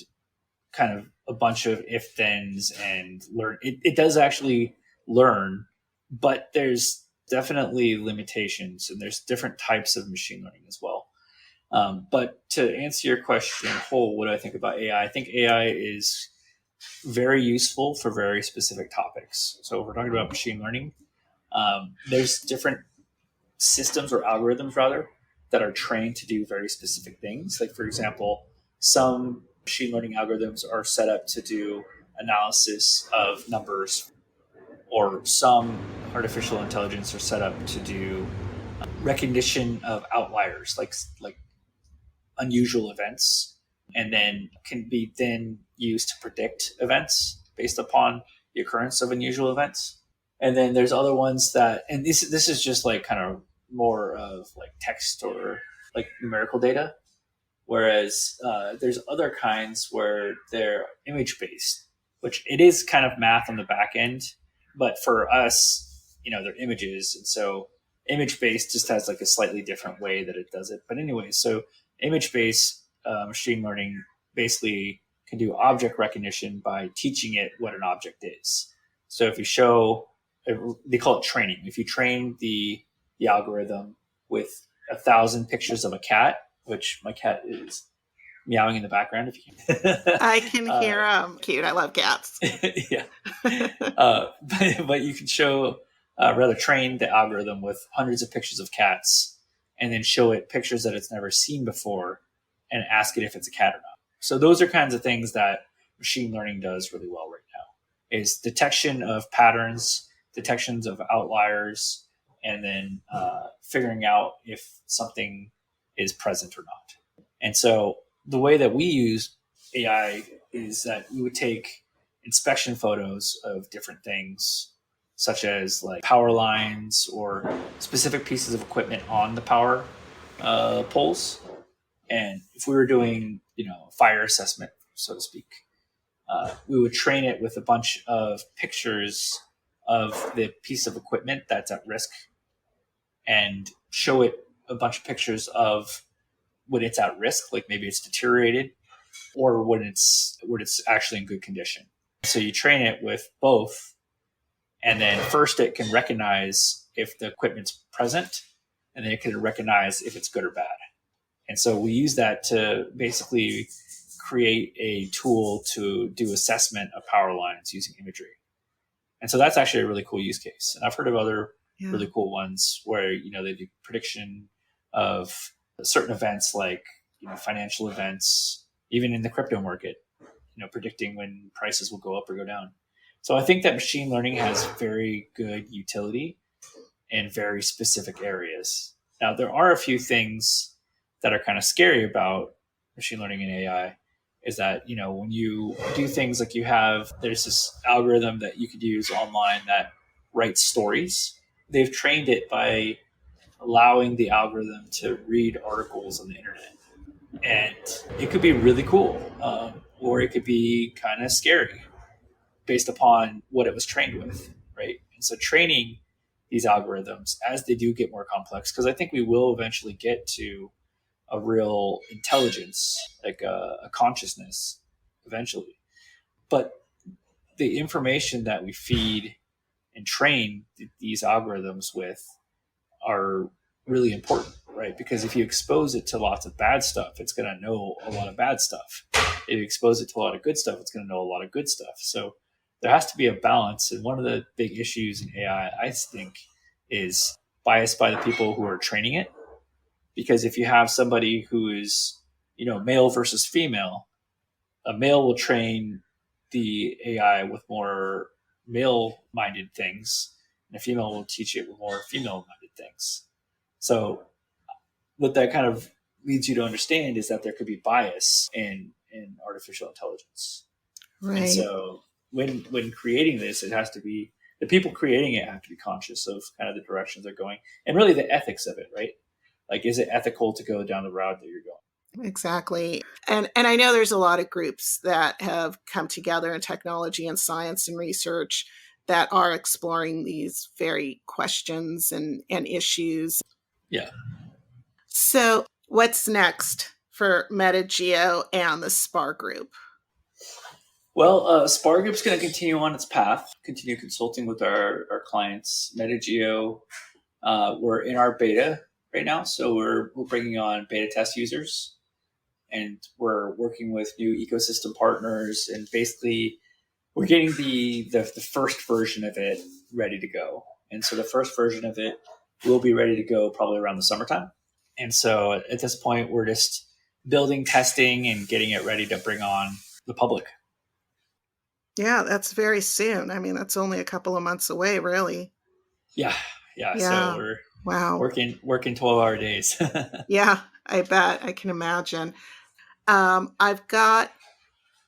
kind of a bunch of if-thens and learn. It does actually learn, but there's definitely limitations, and there's different types of machine learning as well. But to answer your question whole, what do I think about AI? I think AI is very useful for very specific topics. So if we're talking about machine learning, there's different systems or algorithms rather that are trained to do very specific things. Like, for example, some machine learning algorithms are set up to do analysis of numbers, or some artificial intelligence are set up to do recognition of outliers, like unusual events, and then can be then used to predict events based upon the occurrence of unusual events. And then there's other ones that, and this is just like kind of more of like text or like numerical data. Whereas there's other kinds where they're image based, which it is kind of math on the back end, but for us, they're images. And so image based just has like a slightly different way that it does it. But anyway, so image based machine learning basically can do object recognition by teaching it what an object is. So if you show, they call it training. If you train the algorithm with 1,000 pictures of a cat, which my cat is meowing in the background, if you can. I can hear him. Cute. I love cats. Yeah. But you can train the algorithm with hundreds of pictures of cats, and then show it pictures that it's never seen before and ask it if it's a cat or not. So those are kinds of things that machine learning does really well right now, is detection of patterns, detections of outliers, and then figuring out if something is present or not. And so the way that we use AI is that we would take inspection photos of different things, such as like power lines or specific pieces of equipment on the power poles. And if we were doing, fire assessment, so to speak, we would train it with a bunch of pictures of the piece of equipment that's at risk and show it a bunch of pictures of when it's at risk, like maybe it's deteriorated, or when it's actually in good condition. So you train it with both, and then first it can recognize if the equipment's present, and then it can recognize if it's good or bad. And so we use that to basically create a tool to do assessment of power lines using imagery. And so that's actually a really cool use case. And I've heard of other really cool ones where, they do prediction of certain events like, financial events, even in the crypto market, predicting when prices will go up or go down. So I think that machine learning has very good utility in very specific areas. Now, there are a few things that are kind of scary about machine learning and AI, is that, when you do things like there's this algorithm that you could use online that writes stories. They've trained it by allowing the algorithm to read articles on the internet. And it could be really cool, or it could be kind of scary based upon what it was trained with, right? And so training these algorithms as they do get more complex, because I think we will eventually get to a real intelligence, like a consciousness eventually. But the information that we feed and train these algorithms with are really important, right? Because if you expose it to lots of bad stuff, it's going to know a lot of bad stuff. If you expose it to a lot of good stuff, it's going to know a lot of good stuff. So there has to be a balance. And one of the big issues in AI, I think, is bias by the people who are training it. Because if you have somebody who is, male versus female, a male will train the AI with more male-minded things, and a female will teach it with more female-minded things. So what that kind of leads you to understand is that there could be bias in artificial intelligence. Right. And so when creating this, it has to be, the people creating it have to be conscious of kind of the directions they're going and really the ethics of it, right? Like, is it ethical to go down the route that you're going? Exactly. And I know there's a lot of groups that have come together in technology and science and research that are exploring these very questions and issues. Yeah. So what's next for METAGEO and the Spaur Group? Well, Spaur Group's going to continue on its path, continue consulting with our clients. METAGEO, we're in our beta right now, so we're bringing on beta test users, and we're working with new ecosystem partners, and basically we're getting the first version of it ready to go. And so the first version of it will be ready to go probably around the summertime. And so at this point, we're just building, testing, and getting it ready to bring on the public. Yeah, that's very soon. I mean, that's only a couple of months away, really. Yeah. So we're working 12-hour days. Yeah, I bet. I can imagine. I've got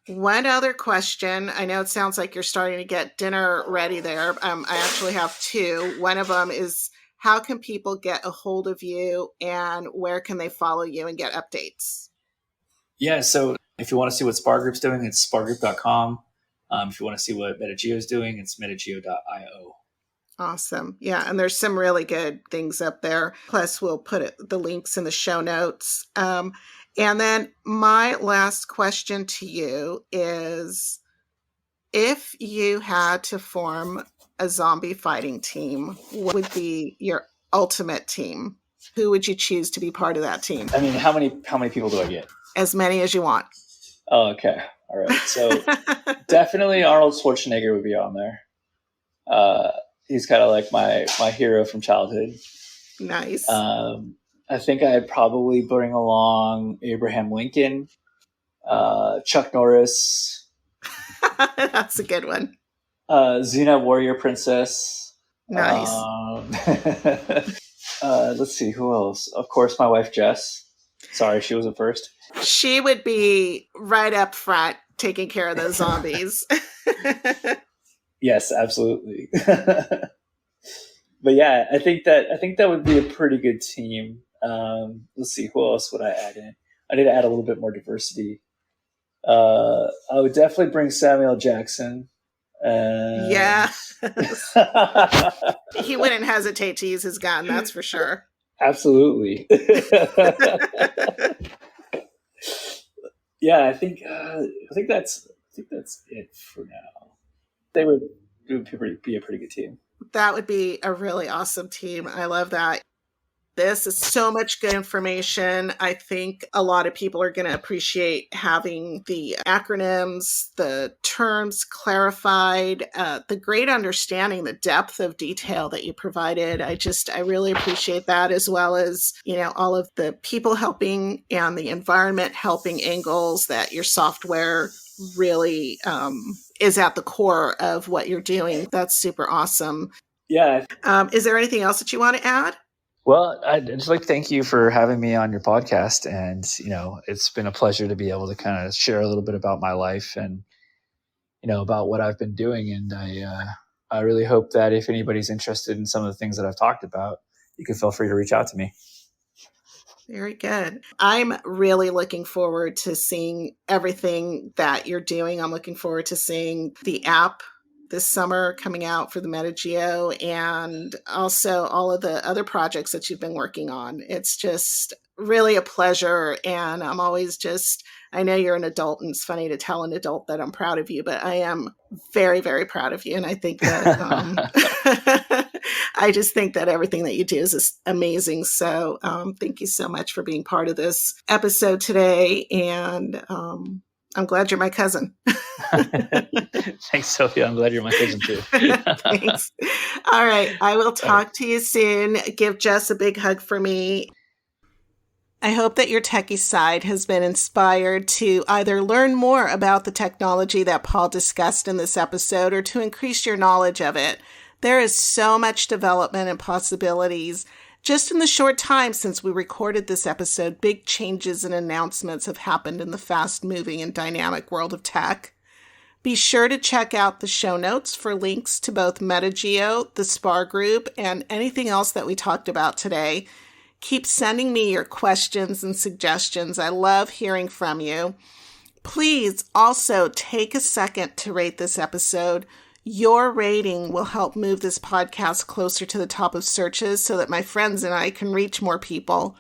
one other question. I know it sounds like you're starting to get dinner ready there. I actually have two. One of them is, how can people get a hold of you, and where can they follow you and get updates? Yeah, so if you want to see what Spaur Group's doing, it's spaurgroup.com. If you want to see what METAGEO is doing, it's metageo.io. Awesome. Yeah, and there's some really good things up there. Plus, we'll put the links in the show notes. And then my last question to you is, if you had to form a zombie fighting team, what would be your ultimate team? Who would you choose to be part of that team? I mean, how many people do I get? As many as you want. Oh, okay. All right. So definitely Arnold Schwarzenegger would be on there. He's kind of like my hero from childhood. Nice. I think I'd probably bring along Abraham Lincoln, Chuck Norris. That's a good one. Xena Warrior Princess. Nice. Let's see, who else? Of course, my wife, Jess. Sorry, she wasn't first. She would be right up front taking care of those zombies. Yes, absolutely. But yeah, I think that would be a pretty good team. Let's see, who else would I add in? I need to add a little bit more diversity. I would definitely bring Samuel Jackson. Yeah. He wouldn't hesitate to use his gun, that's for sure. Absolutely. Yeah, I think that's it for now. It would be a pretty good team. That would be a really awesome team. I love that. This is so much good information. I think a lot of people are going to appreciate having the acronyms, the terms clarified, the great understanding, the depth of detail that you provided. I really appreciate that, as well as, all of the people helping and the environment helping angles that your software really is at the core of what you're doing. That's super awesome. Yeah. Is there anything else that you want to add? Well, I'd just like to thank you for having me on your podcast. And, it's been a pleasure to be able to kind of share a little bit about my life and, about what I've been doing. And I really hope that if anybody's interested in some of the things that I've talked about, you can feel free to reach out to me. Very good. I'm really looking forward to seeing everything that you're doing. I'm looking forward to seeing the app this summer coming out for the METAGEO, and also all of the other projects that you've been working on. It's just really a pleasure. And I'm always I know you're an adult, and it's funny to tell an adult that I'm proud of you, but I am very, very proud of you. And I think that I just think that everything that you do is amazing. So thank you so much for being part of this episode today. And I'm glad you're my cousin. Thanks, Sophia. I'm glad you're my cousin too. Thanks. All right. I will talk to you soon. Give Jess a big hug for me. I hope that your techie side has been inspired to either learn more about the technology that Paul discussed in this episode or to increase your knowledge of it. There is so much development and possibilities. Just in the short time since we recorded this episode, big changes and announcements have happened in the fast-moving and dynamic world of tech. Be sure to check out the show notes for links to both METAGEO, the Spaur Group, and anything else that we talked about today. Keep sending me your questions and suggestions. I love hearing from you. Please also take a second to rate this episode. Your rating will help move this podcast closer to the top of searches so that my friends and I can reach more people.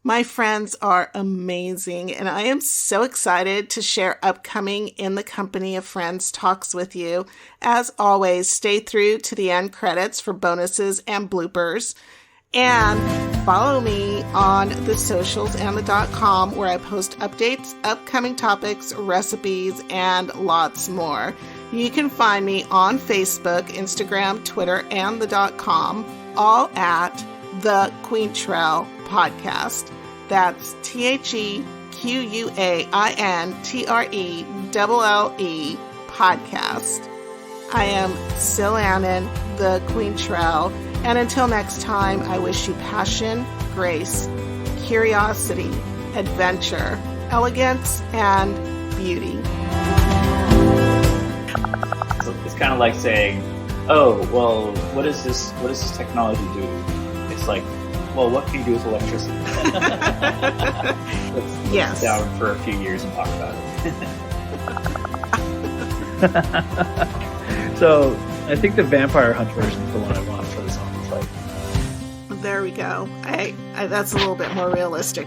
My friends are amazing, and I am so excited to share upcoming In the Company of Friends talks with you. As always, stay through to the end credits for bonuses and bloopers. And follow me on the socials and the .com, where I post updates, upcoming topics, recipes, and lots more. You can find me on Facebook, Instagram, Twitter, and the .com, all at The Queentrell Podcast. That's TheQuintrelle Podcast. I am Sil Annan, The Queentrell. And until next time, I wish you passion, grace, curiosity, adventure, elegance, and beauty. So it's kind of like saying, oh, well, what does this technology do? It's like, well, what can you do with electricity? Let's sit down for a few years and talk about it. So I think the Vampire Hunt version is the one I want for the zombie fight. There we go. I that's a little bit more realistic.